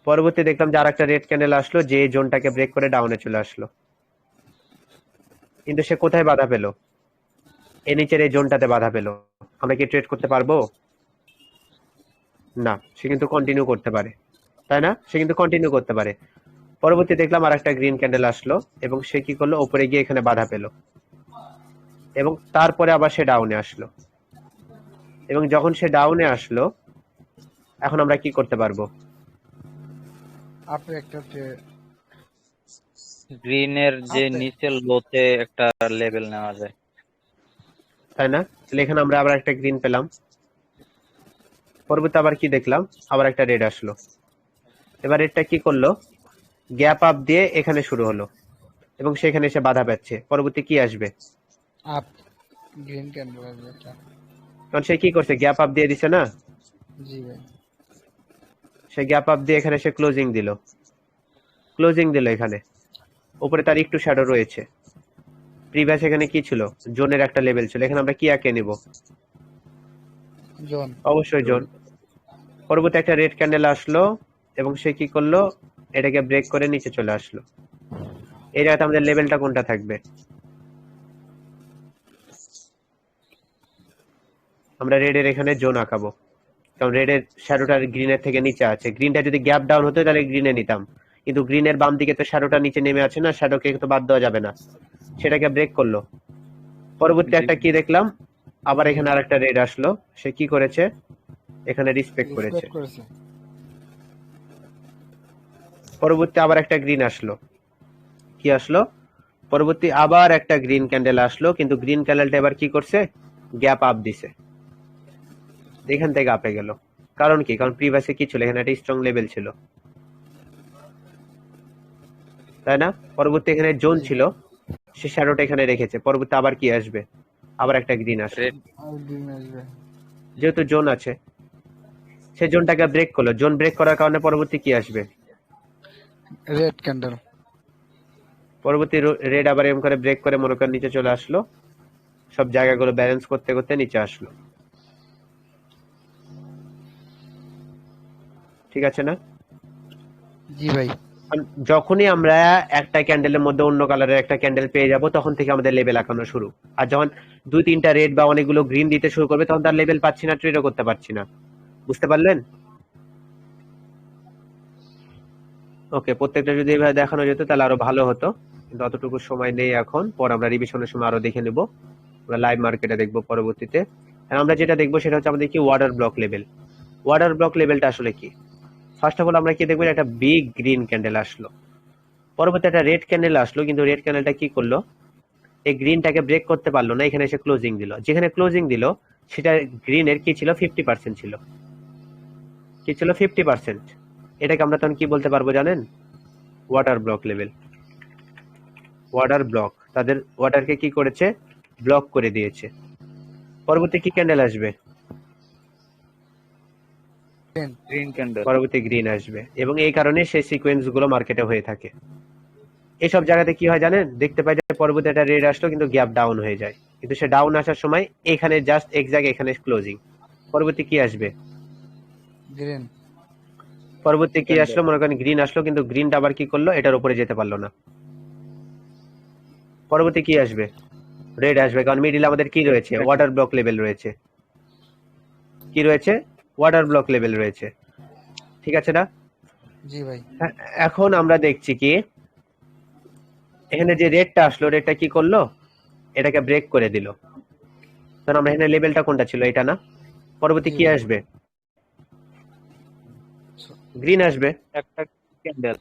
পরবর্তী দেখলাম যে আরেকটা রেড ক্যান্ডেল আসলো, যে জোনটাকে ব্রেক করে ডাউনে চলে আসলো, কিন্তু সে কোথায় বাধা পেল? এই নিচের এই জোনটাতে বাধা পেল। আমরা কি ট্রেড করতে পারবো? না, সে কিন্তু কন্টিনিউ করতে পারে, তাই না? সে কিন্তু কন্টিনিউ করতে পারে। পরবর্তী দেখলাম আর একটা গ্রিন ক্যান্ডেল আসলো এবং সে কি করলো, উপরে গিয়ে এখানে বাধা পেল এবং তারপরে আবার সে ডাউনে আসলো। এবং যখন সে ডাউনে আসলো, এখন আমরা কি করতে পারবো? আপনি একটা গ্রিন এর যে নিচের লোতে একটা লেভেল নেওয়া যায়, তাই না? তাহলে এখানে আমরা আবার একটা গ্রিন পেলাম। পরবর্তী আবার কি দেখলাম, আবার একটা রেড আসলো। এবার রেডটা কি করলো, গ্যাপ আপ দিয়ে এখানে শুরু হলো এবং সেখানে এসে বাধা পাচ্ছে। পরবর্তী কি আসবে? আপ। গ্রিন ক্যান্ডেল আসবে এটা। কারণ সে কি করছে, গ্যাপ আপ দিয়ে দিছে না। জি ভাই। সে গ্যাপ আপ দিয়ে এখানে এসে ক্লোজিং দিল এখানে। উপরে তার একটু শ্যাডো রয়েছে। প্রিভিয়াস এখানে কি ছিল, জোনের একটা লেভেল ছিল। এখানে আমরা কি আঁকে নিব? জন। অবশ্যই জোন। পরবর্তী একটা রেড ক্যান্ডেল আসলো এবং সে কি করলো, এটাকে ব্রেক করে নিচে চলে আসলো। এই জায়গাতে আমাদের লেভেলটা কোনটা থাকবে? আমরা রেডের এখানে জোন আঁকাবো, কারণ রেডের শ্যাডোটা গ্রিনের থেকে নিচে আছে। গ্রিনটা যদি গ্যাপ ডাউন হতো তাহলে গ্রিনে নিতাম, কিন্তু গ্রিনের বাম দিকে তো শ্যাডোটা নিচে নেমে আছে না, শ্যাডোকে তো বাদ দেওয়া যাবে না। সেটাকে ব্রেক করলো। পরবর্তী একটা কি দেখলাম, আবার এখানে আরেকটা রেড আসলো। সে কি করেছে, এখানে রিসপেক্ট করেছে। পরবর্তী আবার একটা গ্রিন আসলো। কি আসলো? পরবর্তী আবার একটা গ্রিন ক্যান্ডেল আসলো, কিন্তু গ্রিন ক্যান্ডেলটা এবার কি করছে, গ্যাপ আপ দিছে, এখান থেকে আপে গেল। কারণ কি? কারণ প্রিভিয়াসে কি ছিল, এখানে একটা স্ট্রং লেভেল ছিল, তাই না? পরবর্তী এখানে জোন ছিল, সে শ্যাডোটা এখানে রেখেছে। পরবর্তী আবার কি আসবে, আবার একটা গ্রিন আসবে। গ্রিন আসবে। যেহেতু জোন আছে, সে জোনটাকে ব্রেক করলো। জোন ব্রেক করার কারণে পরবর্তী কি আসবে, রেড ক্যান্ডেল। পরবর্তী রেড আবার এম করে ব্রেক করে মনে করেন নিচে চলে আসলো, সব জায়গাগুলো ব্যালেন্স করতে করতে নিচে আসলো। ঠিক আছে না? জি ভাই। যখনই আমরা একটা ক্যান্ডেলের মধ্যে অন্য কালারের একটা ক্যান্ডেল পেয়ে যাব তখন থেকে আমাদের লেভেল আঁকানো শুরু। আর যখন 2-3টা রেড বা অনেকগুলো গ্রিন দিতে শুরু করবে তখন তার লেভেল পাচ্ছি না, ট্রেডও করতে পারছি না। বুঝতে পারলেন? ওকে, প্রত্যেকটা যদি এভাবে দেখানো যেত তাহলে আরো ভালো হতো, কিন্তু অতটুকু সময় নেই এখন। পর আমরা রিভিশনের সময় আরো দেখে নেব, আমরা লাইভ মার্কেটে দেখবো পরবর্তীতে। আর আমরা যেটা দেখবো সেটা হচ্ছে আমাদের কি water block level. Water block লেভেলটা আসলে কি? ফার্স্ট অফ অল আমরা কি দেখবো, একটা বিগ গ্রিন ক্যান্ডেল আসলো, পরবর্তী একটা রেড ক্যান্ডেল আসলো, কিন্তু রেড ক্যান্ডেলটা কি করলো, এই গ্রিনটাকে ব্রেক করতে পারলো না, এখানে এসে ক্লোজিং দিল। যেখানে ক্লোজিং দিল সেটা গ্রিনের কি ছিল, 50% ছিল। কি ছিল? 50%। এটাকে আমরা তখন কি বলতে পারবো জানেন? Water block level. Water block, তাদের ওয়াটারকে কি করেছে, ব্লক করে দিয়েছে। পরবর্তী কি ক্যান্ডেল আসবে? Green candle. পরবর্তী গ্রিন আসবে, এবং এই কারণে সেই সিকোয়েন্স গুলো মার্কেটে হয়ে থাকে। এইসব জায়গাতে কি হয় জানেন, দেখতে পাই যে পরবর্তী একটা রেড আসলো কিন্তু গ্যাপ ডাউন হয়ে যায়, কিন্তু সে ডাউন আসার সময় এখানে জাস্ট এক্সাক্ট এখানে ক্লোজিং। পরবর্তী কি আসবে? গ্রিন। পরবর্তী কি আসলো, মনে করেন গ্রিন আসলো, কিন্তু গ্রিনটা আবার কি করলো, এটার উপরে যেতে পারলো না। পরবর্তী কি আসবে? রেড আসবে, কারণ মিডিল আমাদের কি রয়েছে, ওয়াটার ব্লক লেভেল রয়েছে। কি রয়েছে? ওয়াটার ব্লক লেভেল রয়েছে। ঠিক আছে না? জি ভাই। এখন আমরা দেখছি কি, এখানে যে রেডটা আসলো, রেডটা কি করলো, এটাকে ব্রেক করে দিল। কারণ আমরা এখানে লেভেলটা কোনটা ছিল, এটা না? পরবর্তী জি কি ভাই। আসবে? গ্রিন আসবে, একটা ক্যান্ডেল।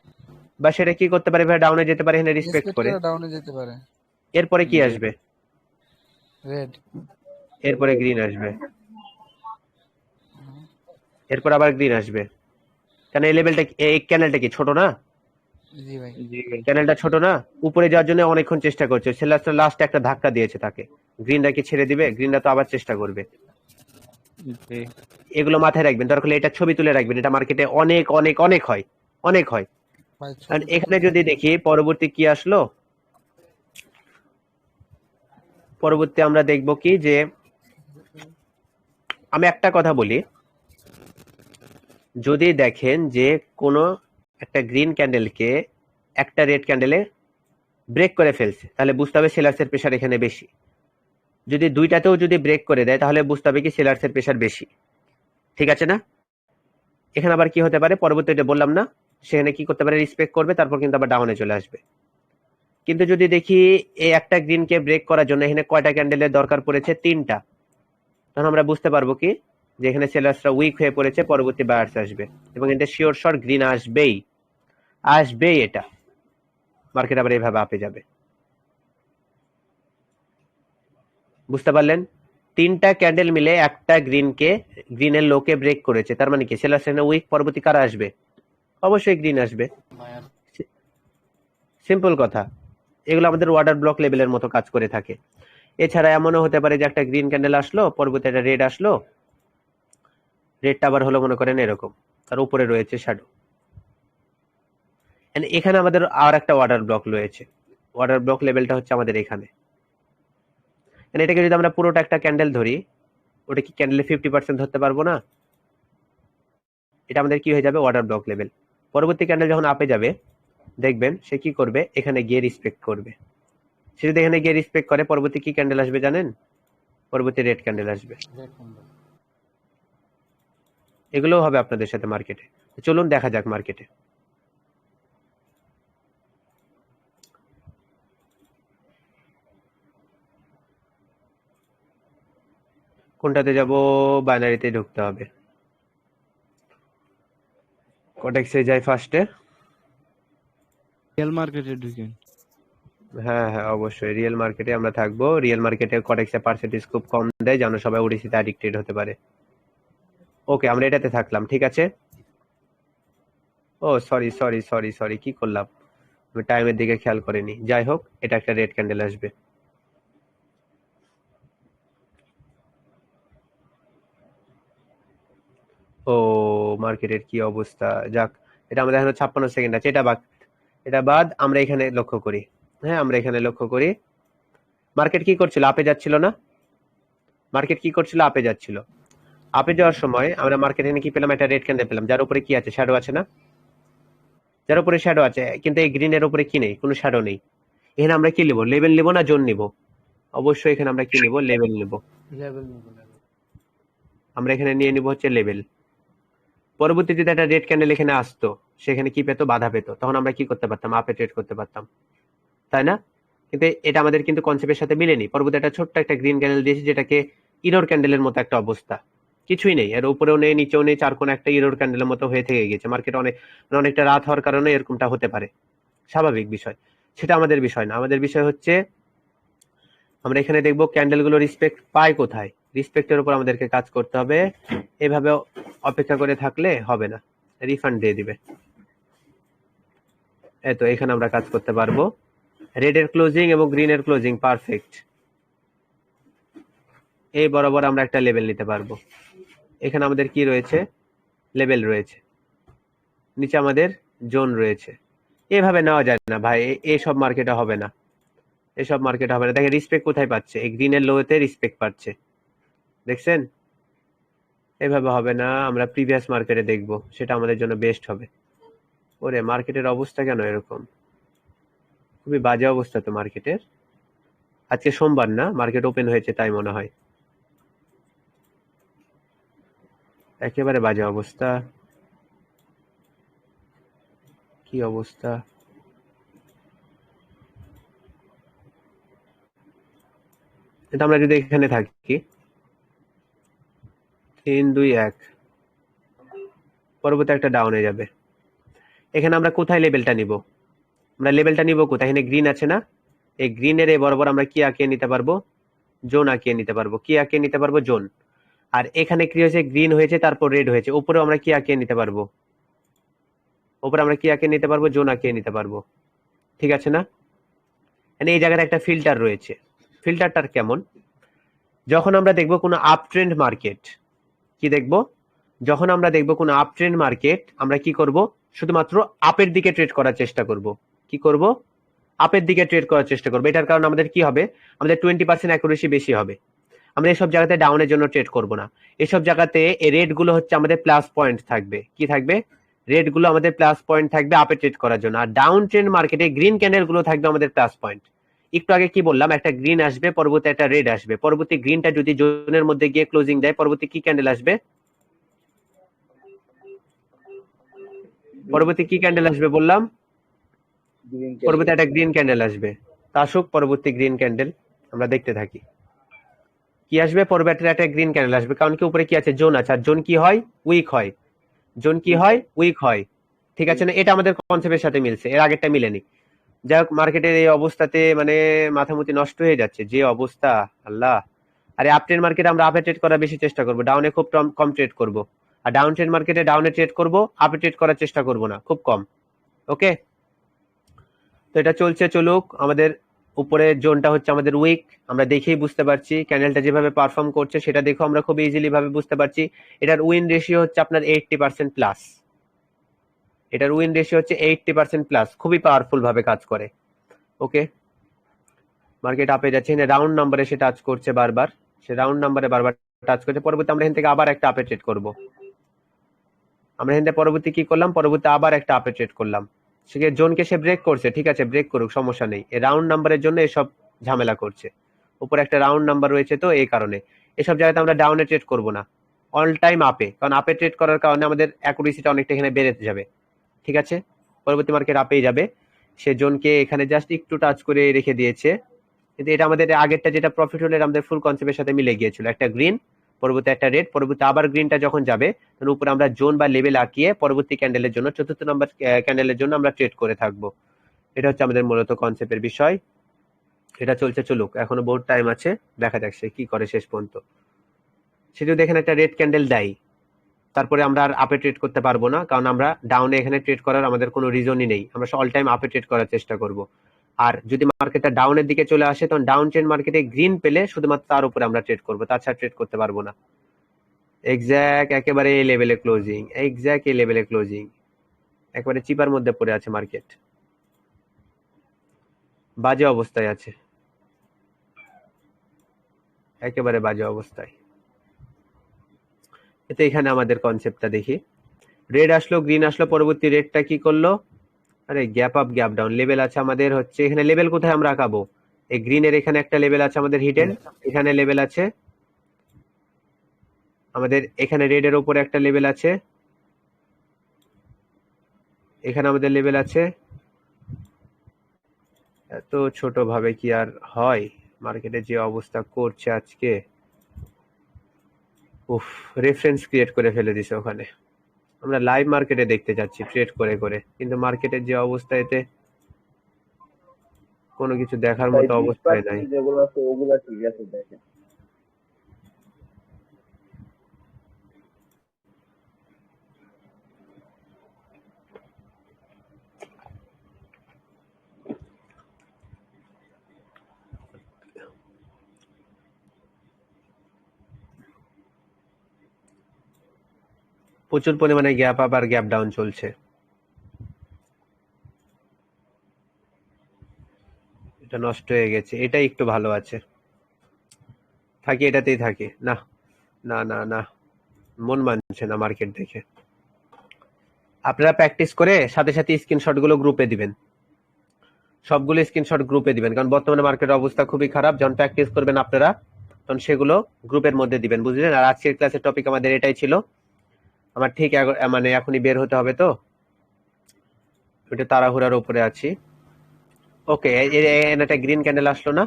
বা সেটা কি করতে পারে, ডাউনে যেতে পারে এখানে রিসপেক্ট রেসপেক্ট করে। করে ডাউনে যেতে পারে। এরপরে কি আসবে? রেড। এরপরে গ্রিন আসবে, এরপর আবার গ্রিন আসবে। কারণ এই লেভেলটা, এই ক্যানেলটা কি ছোট না? জি ভাই। জি ভাই। ক্যানেলটা ছোট না, উপরে যাওয়ার জন্য অনেকক্ষণ চেষ্টা করছে, সেলাসটা লাস্টে একটা ধাক্কা দিয়েছে তাকে। গ্রিনটা কি ছেড়ে দিবে? গ্রিনটা তো আবার চেষ্টা করবে। জি। এগুলো মাথায় রাখবেন, দরকার হলে এটা ছবি তুলে রাখবেন, এটা মার্কেটে অনেক অনেক অনেক হয়, অনেক হয়। ভাই কারণ ছবি তো এখানে তুলতে যদি দেখি পরবর্তী কি আসলো, পরবর্তী আমরা দেখব কি, যে আমি একটা কথা বলি, যদি দেখেন যে কোনো একটা গ্রিন ক্যান্ডেলকে একটা রেড ক্যান্ডেলে ব্রেক করে ফেলছে, তাহলে বুঝতে হবে সেলার্সের প্রেশার এখানে বেশি। যদি দুইটাতেও যদি ব্রেক করে দেয় তাহলে বুঝতে হবে কি সেলার্সের প্রেশার বেশি। ঠিক আছে না? এখানে আবার কি হতে পারে, পরবর্তীতে বললাম না, সেখানে কি করতে পারে, রিসপেক্ট করবে, তারপর কিন্তু আবার ডাউনে চলে আসবে। কিন্তু যদি দেখি এই একটা গ্রিনকে ব্রেক করার জন্য এখানে কয়টা ক্যান্ডেলের দরকার পড়েছে, 3টা, তখন আমরা বুঝতে পারবো কি, যে এখানে সেলার্সরা উইক হয়ে পড়েছে, পরবর্তী বায়ার্স আসবে, এবং এটা শিওর শর্ট গ্রিন আসবেই, আসবেই। এটা মার্কেট আবার এইভাবে আপে যাবে। বুঝতে পারলেন? 3টা ক্যান্ডেল মিলে একটা গ্রিনের লোকে ব্রেক করেছে, তার মানে কি সেলার্স এখানে উইক, পরবর্তী কারা আসবে? অবশ্যই গ্রিন আসবে। সিম্পল কথা। এগুলো আমাদের ওয়াটার ব্লক লেভেলের মতো কাজ করে থাকে। এছাড়া এমনও হতে পারে যে একটা গ্রিন ক্যান্ডেল আসলো, পরবর্তী একটা রেড আসলো, রেডটা আবার হলো মনে করেন এরকম, তার উপরে রয়েছে শ্যাডো। এখানে আমাদের আর একটা ওয়াটার ব্লক রয়েছে, ওয়াটার ব্লক লেভেলটা হচ্ছে আমাদের এখানে। এটাকে যদি আমরা পুরোটা একটা ক্যান্ডেল ধরি, ওটা কি ক্যান্ডেলে 50% ধরতে পারবো না? এটা আমাদের কি হয়ে যাবে, ওয়াটার ব্লক লেভেল। পরবর্তী ক্যান্ডেল যখন আপে যাবে, দেখবেন সে কি করবে, এখানে গিয়ে রিসপেক্ট করবে। সে যদি এখানে গিয়ে রিসপেক্ট করে, পরবর্তী কি ক্যান্ডেল আসবে জানেন? পরবর্তী রেড ক্যান্ডেল আসবে। এগুলোও হবে আপনাদের সাথে মার্কেটে। চলুন দেখা যাক মার্কেটে। কোনটাতে যাব? বাইনারিতে ঢুকতে হবে। কোটেক্সে যাই ফার্স্টে। রিয়েল মার্কেটে ঢুকেন। হ্যাঁ হ্যাঁ, অবশ্যই রিয়েল মার্কেটে আমরা থাকবো। রিয়েল মার্কেটে কোটেক্সের পার্সেন্টেজ খুব কম দেয়, যেন সবাই ওডিসিতে অ্যাডিক্টেড হতে পারে। ওকে, আমরা এটাতে থাকলাম, ঠিক আছে। ও সরি সরি সরি সরি, কি করলাম, আমি টাইমের দিকে খেয়াল করিনি। যাই হোক, এটা একটা রেড ক্যান্ডেল আসবে। ও মার্কেটের কি অবস্থা! যাক, এটা আমাদের এখনো 56 সেকেন্ড আছে, এটা বাদ আমরা এখানে লক্ষ্য করি। হ্যাঁ, আমরা এখানে লক্ষ্য করি, মার্কেট কি করছিল, আপে যাচ্ছিল না? মার্কেট কি করছিল, আপে যাচ্ছিল। আপে যাওয়ার সময় আমরা মার্কেট এখানে কি পেলাম, একটা রেড ক্যান্ডেল পেলাম, যার উপরে কি আছে, শ্যাডো আছে না? যার উপরে শ্যাডো আছে, কিন্তু এই গ্রিনের উপরে কি নেই, কোনো শ্যাডো নেই। এখানে আমরা কি নিব, লেবেল নিব না জোন নিব? অবশ্যই এখানে আমরা কি নিব, লেবেল নিব। আমরা এখানে নিয়ে নিব হচ্ছে লেবেল। পরবর্তী যদি একটা রেড ক্যান্ডেল এখানে আসতো, সেখানে কি পেতো, বাধা পেতো, তখন আমরা কি করতে পারতাম, আপে ট্রেড করতে পারতাম, তাই না? কিন্তু এটা আমাদের কিন্তু কনসেপ্টের সাথে মিলেনি। পরবর্তী একটা ছোট্ট একটা গ্রিন ক্যান্ডেল দিয়েছে, যেটাকে ইরোর ক্যান্ডেলের মতো একটা অবস্থা, কিছুই নেই, এর উপরেও নেই নিচেও নেই, চার কোণে একটা ইরোর ক্যান্ডেলের মতো হয়ে থেকে গেছে। মার্কেট অনেকটা রাত হওয়ার কারণে এরকমটা হতে পারে, স্বাভাবিক বিষয়। সেটা আমাদের বিষয় না। আমাদের বিষয় হচ্ছে আমরা এখানে দেখবো ক্যান্ডেলগুলো রেসপেক্ট পায় কোথায়, রেসপেক্টের উপর আমাদেরকে কাজ করতে হবে। এভাবে অপেক্ষা করে থাকলে হবে না, রিফান্ড দিয়ে দিবে। তো এখানে আমরা কাজ করতে পারবো। রেড এর ক্লোজিং এবং গ্রিন এর ক্লোজিং পারফেক্ট। এই বরাবর আমরা একটা লেভেল নিতে পারবো। এখানে আমাদের কি রয়েছে, লেভেল রয়েছে, নিচে আমাদের জোন রয়েছে। এভাবে নেওয়া যায় না ভাই, এসব মার্কেটে হবে না, এসব মার্কেটে হবে না। দেখেন রেসপেক্ট কোথায় পাচ্ছে, এই গ্রিনের লোতে রেসপেক্ট পাচ্ছে, দেখছেন? এভাবে হবে না, আমরা প্রিভিয়াস মার্কেটে দেখবো, সেটা আমাদের জন্য বেস্ট হবে। ওরে মার্কেটের অবস্থা কেন এরকম, খুবই বাজে অবস্থা তো মার্কেটের। আজকে সোমবার না, মার্কেট ওপেন হয়েছে তাই মনে হয়। একেবারে বাজে অবস্থা, কি অবস্থা। কিন্তু আমরা যদি এখানে থাকি 3 2 1, পরবর্তী একটা ডাউনে যাবে। এখানে আমরা কোথায় লেভেলটা নিব, আমরা লেভেলটা নিব কোথায়, এখানে গ্রিন আছে না, এই গ্রিনের এই বরাবর আমরা কি আঁকিয়ে নিতে পারবো, জোন আঁকিয়ে নিতে পারবো। কি আঁকিয়ে নিতে পারবো, জোন। আর এখানে কি হয়েছে, গ্রিন হয়েছে তারপর রেড হয়েছে, উপরে আমরা কি আঁকিয়ে নিতে পারবো, উপরে আমরা কি আঁকিয়ে নিতে পারবো, জোন আঁকিয়ে নিতে পারবো, ঠিক আছে না? এই জায়গাটা একটা ফিল্টার রয়েছে। ফিল্টারটার কেমন, যখন আমরা দেখবো কোনো আপ ট্রেন্ড মার্কেট, কি দেখবো, যখন আমরা দেখবো কোনো আপ ট্রেন্ড মার্কেট, আমরা কি করব, শুধুমাত্র আপের দিকে ট্রেড করার চেষ্টা করব। কি করব, আপের দিকে ট্রেড করার চেষ্টা করবো। এটার কারণে আমাদের কি হবে, আমাদের 20% অ্যাকুরেসি বেশি হবে। আমরা এসব জায়গাতে ডাউনের জন্য ট্রেড করব না। এসব জায়গাতে এই রেড গুলো হচ্ছে আমাদের প্লাস পয়েন্ট থাকবে। কি থাকবে, রেড গুলো আমাদের প্লাস পয়েন্ট থাকবে আপে ট্রেড করার জন্য। আর ডাউন ট্রেন্ড মার্কেটে গ্রিন ক্যান্ডেল গুলো থাকবে আমাদের প্লাস পয়েন্ট। একটু আগে কি বললাম, একটা গ্রিন আসবে, পরবর্তী একটা রেড আসবে, পরবর্তী গ্রিনটা যদি জোনের মধ্যে গিয়ে ক্লোজিং দেয়, পরবর্তী কি ক্যান্ডেল আসবে, পরবর্তী কি ক্যান্ডেল আসবে বললাম, পরবর্তী একটা গ্রিন ক্যান্ডেল আসবে। তা আসুক পরবর্তী গ্রিন ক্যান্ডেল, আমরা দেখতে থাকি কি আসবে। পরবর্তী একটা গ্রিন ক্যান্ডেল আসবে, কারণ কি উপরে কি আছে, জোন আছে, আর জোন কি হয়, উইক হয়, জোন কি হয়, উইক হয়, ঠিক আছে না? এটা আমাদের কনসেপ্টের সাথে মিলছে, এর আগেরটা মিলেনি। যাই হোক, মার্কেটের এই অবস্থাতে মানে মাথামুতি নষ্ট হয়ে যাচ্ছে, যে অবস্থা, আল্লাহ। আরে আপ ট্রেন্ড মার্কেটে আমরা আপে ট্রেড করার বেশি চেষ্টা করবো, ডাউনে খুব কম ট্রেড করব। আর ডাউন ট্রেন্ড মার্কেটে ডাউনে ট্রেড করব, আপে ট্রেড করার চেষ্টা করব না, খুব কম। ওকে, তো এটা চলছে, চলুক। আমাদের উপরে জোনটা হচ্ছে আমাদের উইক, আমরা দেখেই বুঝতে পারছি। ক্যান্ডেলটা যেভাবে পারফর্ম করছে সেটা দেখো আমরা খুব ইজিলি ভাবে বুঝতে পারছি। এটার উইন রেশিও হচ্ছে আপনার 80% প্লাস, এটার উইন রেশিও হচ্ছে 80% প্লাস, খুবই পাওয়ারফুল ভাবে কাজ করে। ওকে, মার্কেট আপে যাচ্ছে, এখানে রাউন্ড নাম্বারে সে টাচ করছে বারবার, সে রাউন্ড নাম্বারে বারবার টাচ করছে। পরবর্তী আমরা এখান থেকে আবার একটা আপে ট্রেড করব। আমরা এখান থেকে পরবর্তী কি করলাম, পরবর্তী আবার একটা আপে ট্রেড করলাম। সে জোনকে সে ব্রেক করছে, ঠিক আছে, ব্রেক করুক, সমস্যা নেই। এই রাউন্ড নাম্বারের জন্য এসব ঝামেলা করছে, উপরে একটা রাউন্ড নাম্বার রয়েছে, তো এই কারণে এসব জায়গাতে আমরা ডাউনে ট্রেড করব না, অল টাইম আপে। কারণ আপে ট্রেড করার কারণে আমাদের অ্যাকুরেসিটা অনেকটা এখানে বেড়ে যাবে, ঠিক আছে? পরবর্তী মার্কেট আপেই যাবে। সে জোনকে এখানে জাস্ট একটু টাচ করে রেখে দিয়েছে, কিন্তু এটা আমাদের আগেরটা যেটা প্রফিট হলো আমাদের ফুল কনসেপ্টের সাথে মিলে গিয়েছিল। একটা গ্রিন, পরবর্তী একটা রেড, পরবর্তী আবার গ্রিনটা যখন যাবে, তখন উপরে আমরা জোন বা লেভেল আঁকিয়ে পরবর্তী ক্যান্ডেলের জন্য, চতুর্থ নম্বর ক্যান্ডেলের জন্য আমরা ট্রেড করে থাকবো। এটা হচ্ছে আমাদের মূলত কনসেপ্টের বিষয়। এটা চলছে, চলুক, এখনো বহুত টাইম আছে, দেখা যাক সে কি করে শেষ পর্যন্ত। সে যদি এখানে একটা রেড ক্যান্ডেল দেয়, তারপরে আমরা আর আপে ট্রেড করতে পারবো না, কারণ আমরা ডাউনে এখানে ট্রেড করার আমাদের কোনো রিজনই নেই। আমরা অল টাইম আপে ট্রেড করার চেষ্টা করব। আর যদি মার্কেটটা ডাউনের দিকে চলে আসে, তখন ডাউন ট্রেন্ড মার্কেটে গ্রিন পেলে শুধুমাত্র তার উপরে আমরা ট্রেড করবো, তাছাড়া ট্রেড করতে পারবো না। এক্স্যাক্ট একেবারে এই লেভেলে ক্লোজিং, এক্স্যাক্ট এই লেভেলে ক্লোজিং, একেবারে চিপার মধ্যে পড়ে আছে মার্কেট, বাজে অবস্থায় আছে, একেবারে বাজে অবস্থায়। এতে এখানে আমাদের কনসেপ্টটা দেখি, রেড আসলো, গ্রিন আসলো, পরবর্তী রেডটা কি করলো, আরে gap up gap down level আছে আমাদের, হচ্ছে এখানে লেভেল কোথায় আমরা আঁকাবো? এই গ্রিনের এখানে একটা লেভেল আছে আমাদের হিডেন, এখানে লেভেল আছে আমাদের, এখানে রেড এর উপরে একটা লেভেল আছে, এখানে আমাদের লেভেল আছে। এত ছোট ভাবে কি আর হয়? মার্কেটে যে অবস্থা করছে আজকে, উফ, রেফারেন্স ক্রিয়েট করে ফেলে দিছে ওখানে। আমরা লাইভ মার্কেটে দেখতে যাচ্ছি ট্রেড করে করে, কিন্তু মার্কেটের যে অবস্থা, এতে কোনো কিছু দেখার মতো অবস্থায় নাই। যেগুলো আছে ওগুলা ঠিক আছে দেখেন। প্রচুর পরিমাণে গ্যাপ আপ আর গ্যাপ ডাউন চলছে। এটা নষ্ট হয়ে গেছে, এটাই একটু ভালো আছে, থাকি এটাতেই থাকি। না না না না, মন মানছে না মার্কেট দেখে। আপনারা প্র্যাকটিস করে সাথে সাথে স্ক্রিনশট গুলো গ্রুপে দিবেন, সবগুলো স্ক্রিনশট গ্রুপে দিবেন, কারণ বর্তমানে মার্কেটের অবস্থা খুবই খারাপ। যখন প্র্যাকটিস করবেন আপনারা, তখন সেগুলো গ্রুপের মধ্যে দিবেন, বুঝলেন? আর আজকের ক্লাসের টপিক আমাদের এটাই ছিল। আমার ঠিক মানে এখনই বের হতে হবে, তো ওটা তাড়াহুড়ার উপরে আছি। ওকে, একটা গ্রিন ক্যান্ডেল আসলো না?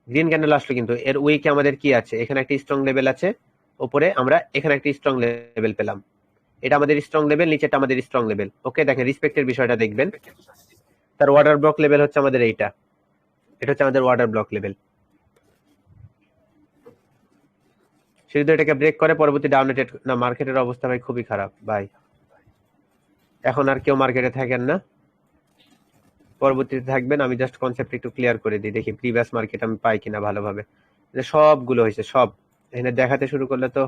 গ্রিন ক্যান্ডেল আসলো, কিন্তু এর উইকে আমাদের কি আছে? এখানে একটা স্ট্রং লেভেল আছে উপরে, আমরা এখানে একটা স্ট্রং লেভেল পেলাম। এটা আমাদের স্ট্রং লেভেল, নিচেটা আমাদের স্ট্রং লেভেল। ওকে, দেখেন রেসপেক্টের বিষয়টা দেখবেন। তার ওয়াটার ব্লক লেভেল হচ্ছে আমাদের এইটা, এটা হচ্ছে আমাদের ওয়াটার ব্লক লেভেল। সে যদি এটাকে ব্রেক করে, পরবর্তী ডাউনে ট্রেড না। মার্কেটের অবস্থা ভাই খুবই খারাপ ভাই, এখন আর কেউ মার্কেটে থাকেন না, পরবর্তীতে থাকবেন। আমি জাস্ট কনসেপ্ট একটু ক্লিয়ার করে দিই, দেখি প্রিভিয়াস মার্কেট আমি পাই কিনা ভালোভাবে। সবগুলো হয়েছে, সব এখানে দেখাতে শুরু করলে তো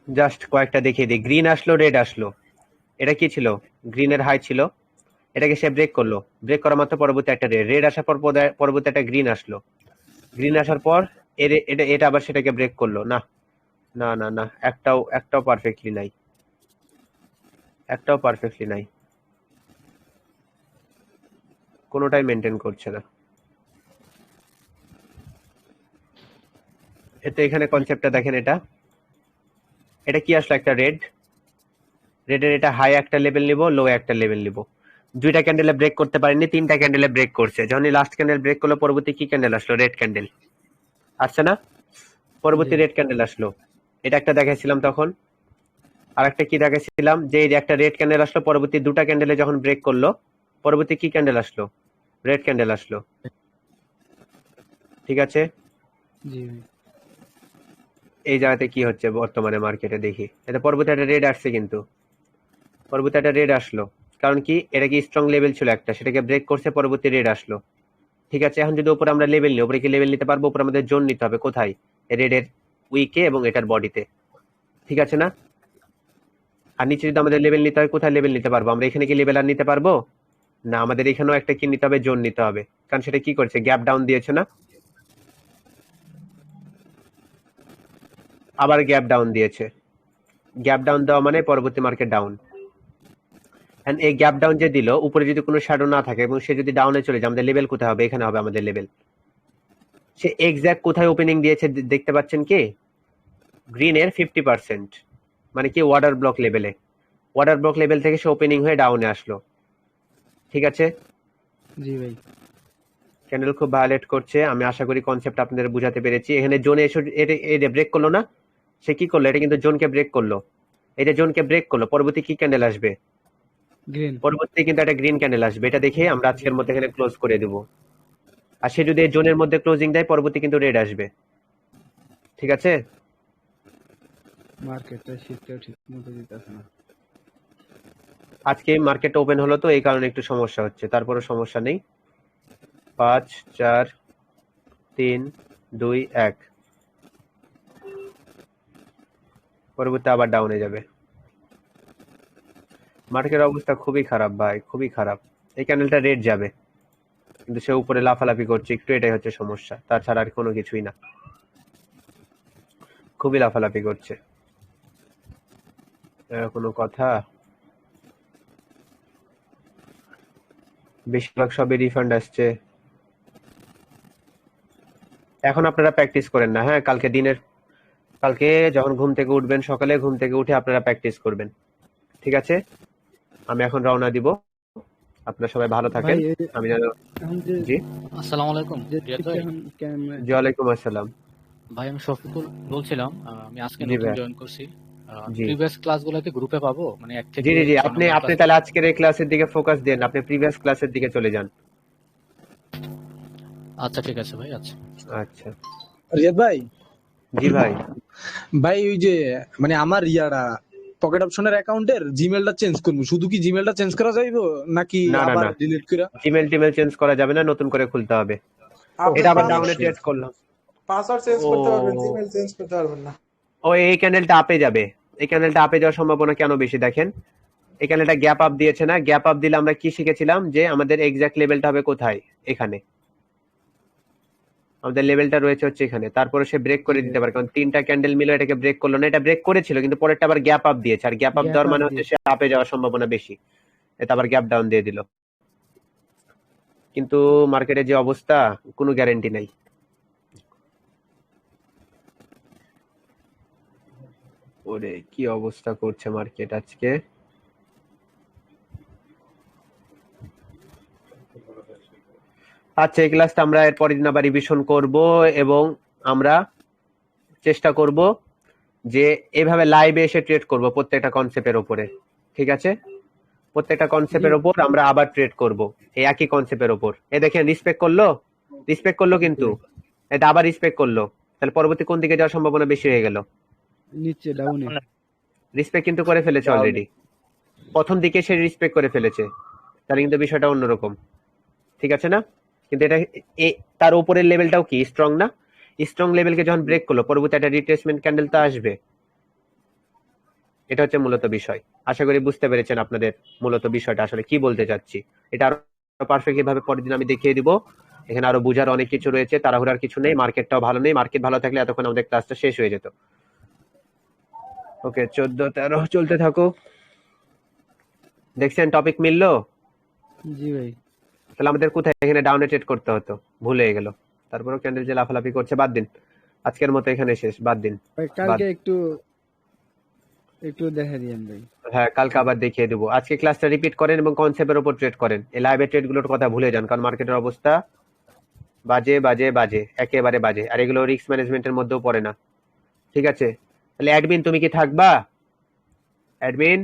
জাস্ট কয়েকটা দেখিয়ে দিই। গ্রিন আসলো, রেড আসলো, এটা কি ছিল? গ্রিনের হাই ছিল, এটাকে সে ব্রেক করলো, ব্রেক করা মাত্র পরবর্তী একটা রেড আসার পর পরবর্তী একটা গ্রিন আসলো, গ্রিন আসার পর এটা আবার সেটাকে ব্রেক করলো। না না না না, একটাও পারফেক্টলি নাই, একটাও পারফেক্টলি নাই, কোনোটাই মেনটেন করছে না। এতে এখানে কনসেপ্টটা দেখেন, এটা কি আসলো? একটা রেডের এটা হাই একটা লেভেল নিব, লো একটা লেভেল নিব। দুইটা ক্যান্ডেলে ব্রেক করতে পারেনি, তিনটা ক্যান্ডেলে ব্রেক করছে। যখন লাস্ট ক্যান্ডেল ব্রেক করলো, পরবর্তী কি ক্যান্ডেল আসলো? রেড ক্যান্ডেল আসছে না? পরবর্তী রেড ক্যান্ডেল আসলো, এটা একটা দেখাইছিলাম তখন। আর একটা কি দেখাইছিলাম, যে একটা রেড ক্যান্ডেল আসলো, পরবর্তী দুটা ক্যান্ডেলে যখন ব্রেক করলো, পরবর্তী কি ক্যান্ডেল আসলো? রেড ক্যান্ডেল আসলো। ঠিক আছে, জি এই জায়গাতে কি হচ্ছে বর্তমানে মার্কেটে দেখি। এটা পরবর্তী একটা রেড আসছে, কিন্তু পরবর্তী একটা রেড আসলো, কারণ কি? এটা কি স্ট্রং লেভেল ছিল একটা, সেটাকে ব্রেক করছে, পরবর্তী রেড আসলো। ঠিক আছে, এখন যদি উপরে আমরা লেভেল নিই, উপরে কি লেভেল নিতে পারবো? উপরে আমাদের জোন নিতে হবে। কোথায়? রেডের উইকে এবং এটার বডিতে। ঠিক আছে না? আর নিচে যদি আমাদের লেভেল নিতে হয়, কোথায় লেভেল নিতে পারবো আমরা? এখানে কি লেভেল আর নিতে পারবো না? আমাদের এখানেও একটা কি নিতে হবে? জোন নিতে হবে, কারণ সেটা কি করছে? গ্যাপ ডাউন দিয়েছে না, আবার গ্যাপ ডাউন দিয়েছে। গ্যাপ ডাউন দেওয়া মানে পরবর্তী মার্কেট ডাউন। এন্ড এই গ্যাপ ডাউন যে দিল, উপরে যদি কোনো শ্যাডো না থাকে এবং সে যদি ডাউনে চলে যায়, আমাদের লেভেল কোথায় হবে? এখানে হবে আমাদের লেভেল। সে এক্স্যাক্ট কোথায় ওপেনিং দিয়েছে দেখতে পাচ্ছেন কি? গ্রিনের 50%, মানে কি? ওয়াটার ব্লক লেভেলে। ওয়াটার ব্লক লেভেল থেকে সে ওপেনিং হয়ে ডাউনে আসলো। ঠিক আছে, জি ভাই। ক্যান্ডেল খুব ভায়োলেট করছে। আমি আশা করি কনসেপ্ট আপনাদের বুঝাতে পেরেছি। এখানে জোনে এসে এটা ব্রেক করলো না? সে কি করলো? এটা কিন্তু জোনকে ব্রেক করলো, এটা জোনকে ব্রেক করলো। পরবর্তী কি ক্যান্ডেল আসবে? গ্রিন। পরবর্তী কিন্তু একটা গ্রিন ক্যান্ডেল আসবে। এটা দেখে আমরা আজকের মধ্যে এখানে ক্লোজ করে দেব। আর সে যদি জোনের মধ্যে ক্লোজিং দেয়, পরবর্তী কিন্তু রেড আসবে। ঠিক আছে, মার্কেটটা শিফটটাও ঠিক মতো দিতেছে না। আজকে মার্কেট ওপেন হলো, তো এই কারণে একটু সমস্যা হচ্ছে, তারপরে সমস্যা নেই। 5 4 3 2 1, পরবর্তী আবার ডাউনে যাবে। মার্কেটের অবস্থা খুবই খারাপ ভাই, খুবই খারাপ। এই ক্যান্ডেলটা রেড যাবে, কিন্তু সে উপরে লাফালাফি করছে একটু, এটাই হচ্ছে সমস্যা, তাছাড়া আর কোনো কিছুই না। খুবই লাফালাফি করছে। কোনো কথা? বেশিরভাগ সবই রিফান্ড আসছে। এখন আপনারা প্র্যাকটিস করেন না, হ্যাঁ? কালকে যখন ঘুম থেকে উঠবেন, সকালে ঘুম থেকে উঠে আপনারা প্র্যাকটিস করবেন, ঠিক আছে? আমি এখন রওনা দিব। আপনারা সবাই ভালো থাকেন। আমি যেন জি আসসালামু আলাইকুম রিয়াদ ভাই। জি ওয়ালাইকুম আসসালাম। ভাই আমি শফিকুল বলছিলাম, আমি আজকে জি নতুন ভাইয়া। জয়েন করছি। জি প্রিভিয়াস ক্লাসগুলোকে গ্রুপে পাবো, মানে 1 জি থেকে জি জি 6 আপনি নম্বর আপনি ক্লাস। তাহলে আজকের এই ক্লাসের দিকে ফোকাস দেন, আপনি প্রিভিয়াস ক্লাসের দিকে চলে যান। আচ্ছা ঠিক আছে ভাই, আচ্ছা। আচ্ছা রিয়াদ ভাই, জি ভাই। ভাই ওই যে মানে আমার পকেট অপশনের অ্যাকাউন্টের জিমেলটা চেঞ্জ করবো, শুধু কি জিমেলটা চেঞ্জ করা যাইবো নাকি না না আবার না, ডিলিট করে? জিমেল টিমেল চেঞ্জ করা যাবে না, নতুন করে খুলতে হবে। আপনি এটা আবার পাসওয়ার্ড ডাউনে ট্রেড করলাম। পাসওয়ার্ড চেঞ্জ ও করতে পারবেন, জিমেল চেঞ্জ করতে পারবেন না। ও এই ক্যান্ডেলটা আপে যাবে, এই ক্যান্ডেলটা আপে যাওয়ার সম্ভাবনা কেন বেশি দেখেন? এই ক্যান্ডেলটা গ্যাপ আপ দিয়েছে না, গ্যাপ আপ দিলে আমরা কি শিখেছিলাম যে আমাদের এক্সাক্ট লেভেলটা হবে কোথায়, এখানে আমাদের লেভেলটা রয়েছে হচ্ছে এখানে। তারপরে সে ব্রেক করে দিতে পারে, কারণ তিনটা ক্যান্ডেল মিলে এটাকে ব্রেক করলো না, এটা ব্রেক করেছিল কিন্তু পরেরটা আবার গ্যাপ আপ দিয়েছে, আর গ্যাপ আপ দেওয়ার মানে হচ্ছে সে আপে যাওয়ার সম্ভাবনা বেশি, এটা আবার গ্যাপ ডাউন দিয়ে দিল। কিন্তু মার্কেটের যে অবস্থা, কোনো গ্যারান্টি নাই। ওরে কি অবস্থা করছে মার্কেট আজকে। আচ্ছা এই ক্লাসটা আমরা এরপরের দিন আবার রিভিশন করব, এবং আমরা চেষ্টা করব যে এভাবে লাইভে এসে ট্রেড করব প্রত্যেকটা কনসেপ্টের উপরে, ঠিক আছে? প্রত্যেকটা কনসেপ্টের উপর আমরা আবার ট্রেড করব এই একই কনসেপ্টের উপর। এ দেখেন রিসপেক্ট করলো কিন্তু এটা আবার রিসপেক্ট করলো, তাহলে পরবর্তী কোন দিকে যাওয়ার সম্ভাবনা বেশি হয়ে গেল? নিচে ডাউনে রিসপেক্ট কিন্তু করে ফেলেছে অলরেডি, প্রথম দিকে সে রিসপেক্ট করে ফেলেছে, তাহলে কিন্তু বিষয়টা অন্যরকম, ঠিক আছে না? কিন্তু এটা তার উপরের লেভেলটাও কি স্ট্রং না? স্ট্রং লেভেলকে যখন ব্রেক করলো, পরবর্তী একটা রিট্রেসমেন্ট ক্যান্ডেল তো আসবে। এটা হচ্ছে মূলত বিষয়। আশা করি বুঝতে পেরেছেন আপনাদের মূলত বিষয়টা আসলে কি বলতে চাচ্ছি। এটা আরো পারফেক্টলি ভাবে পরের দিন আমি দেখিয়ে দিব। এখানে আরো বুঝার অনেক কিছু রয়েছে, তাড়াহুড়ার কিছু নেই, মার্কেটটাও ভালো নেই। মার্কেট ভালো থাকলে এতক্ষণ আমাদের ক্লাসটা শেষ হয়ে যেত। ওকে 14-13 চলতে থাকুক। দেখছেন টপিক মিললো? জি ভাই। তাহলে আমাদের কোথায় এখানে ডাউনে ট্রেড করতে হতো, ভুলে গেল। তারপরেও ক্যান্ডেল যে লাফালাফি করছে, বাদ দিন, আজকের মতো এখানে শেষ, বাদ দিন। ভাই কালকে একটু দেখা দিয়েন ভাই। হ্যাঁ কালকে আবার দেখিয়ে দেবো। আজকে ক্লাসটা রিপিট করেন এবং কনসেপ্টের উপর ট্রেড করেন। এই লাইভে ট্রেডগুলোর কথা ভুলে যান, কারণ মার্কেটের অবস্থা বাজে বাজে বাজে, একেবারে বাজে, আর এগুলো রিস্ক ম্যানেজমেন্টের মধ্যেও পড়ে না, ঠিক আছে? তাহলে অ্যাডমিন তুমি কি থাকবা? অ্যাডমিন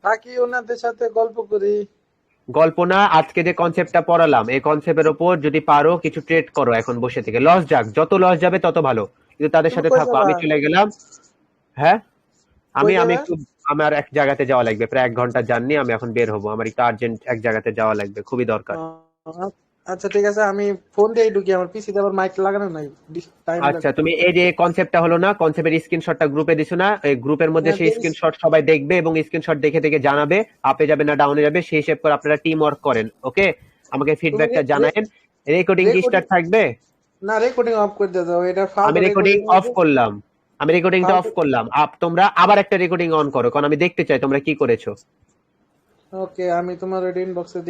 থাকি, ওনাদের সাথে গল্প করি। গল্প না, আজকে যে কনসেপ্টটা পড়ালাম এই কনসেপ্টের উপর যদি পারো কিছু ট্রেড করো এখন বসে থেকে। লস যাক, যত লস যাবে তত ভালো, কিন্তু তাদের তুমি সাথে কই থাকো। যাবা? আমি চলে গেলাম। হ্যাঁ কই আমি যাবা? একটু, আমার এক জায়গাতে যাওয়া লাগবে, প্রায় 1 ঘন্টা জার্নি, আমি এখন বের হবো, আমার একটু আর্জেন্ট এক জায়গাতে যাওয়া লাগবে, খুবই দরকার। আচ্ছা ঠিক আছে, আমি ফোন দিয়ে ঢুকি, আমার পিসিতে আবার মাইক লাগানো নাই, টাইম আচ্ছা লাগবে। তুমি এই যে কনসেপ্টটা হলো না, কনসেপ্টের স্ক্রিনশটটা গ্রুপে দিছো না? এই গ্রুপের মধ্যে হ্যাঁ, সেই দিস। স্ক্রিনশট সবাই দেখবে এবং স্ক্রিনশট দেখে দেখে জানাবে আপে যাবে না ডাউনে যাবে, সেই হিসেব করে আপনারা টিম ওয়ার্ক করেন, ওকে? আমাকে ফিডব্যাকটা জানাবেন। রেকর্ডিং কি স্টার্ট থাকবে? না, রেকর্ডিং অফ করে দাও, এটা আমি ফালতু রেকর্ডিং অফ করলাম, আমি রেকর্ডিংটা অফ ফালতু। করলাম। তোমরা আবার একটা রেকর্ডিং অন করো, কারণ আমি দেখতে চাই তোমরা কি করেছো। ওকে, আমি তোমার ইনবক্সে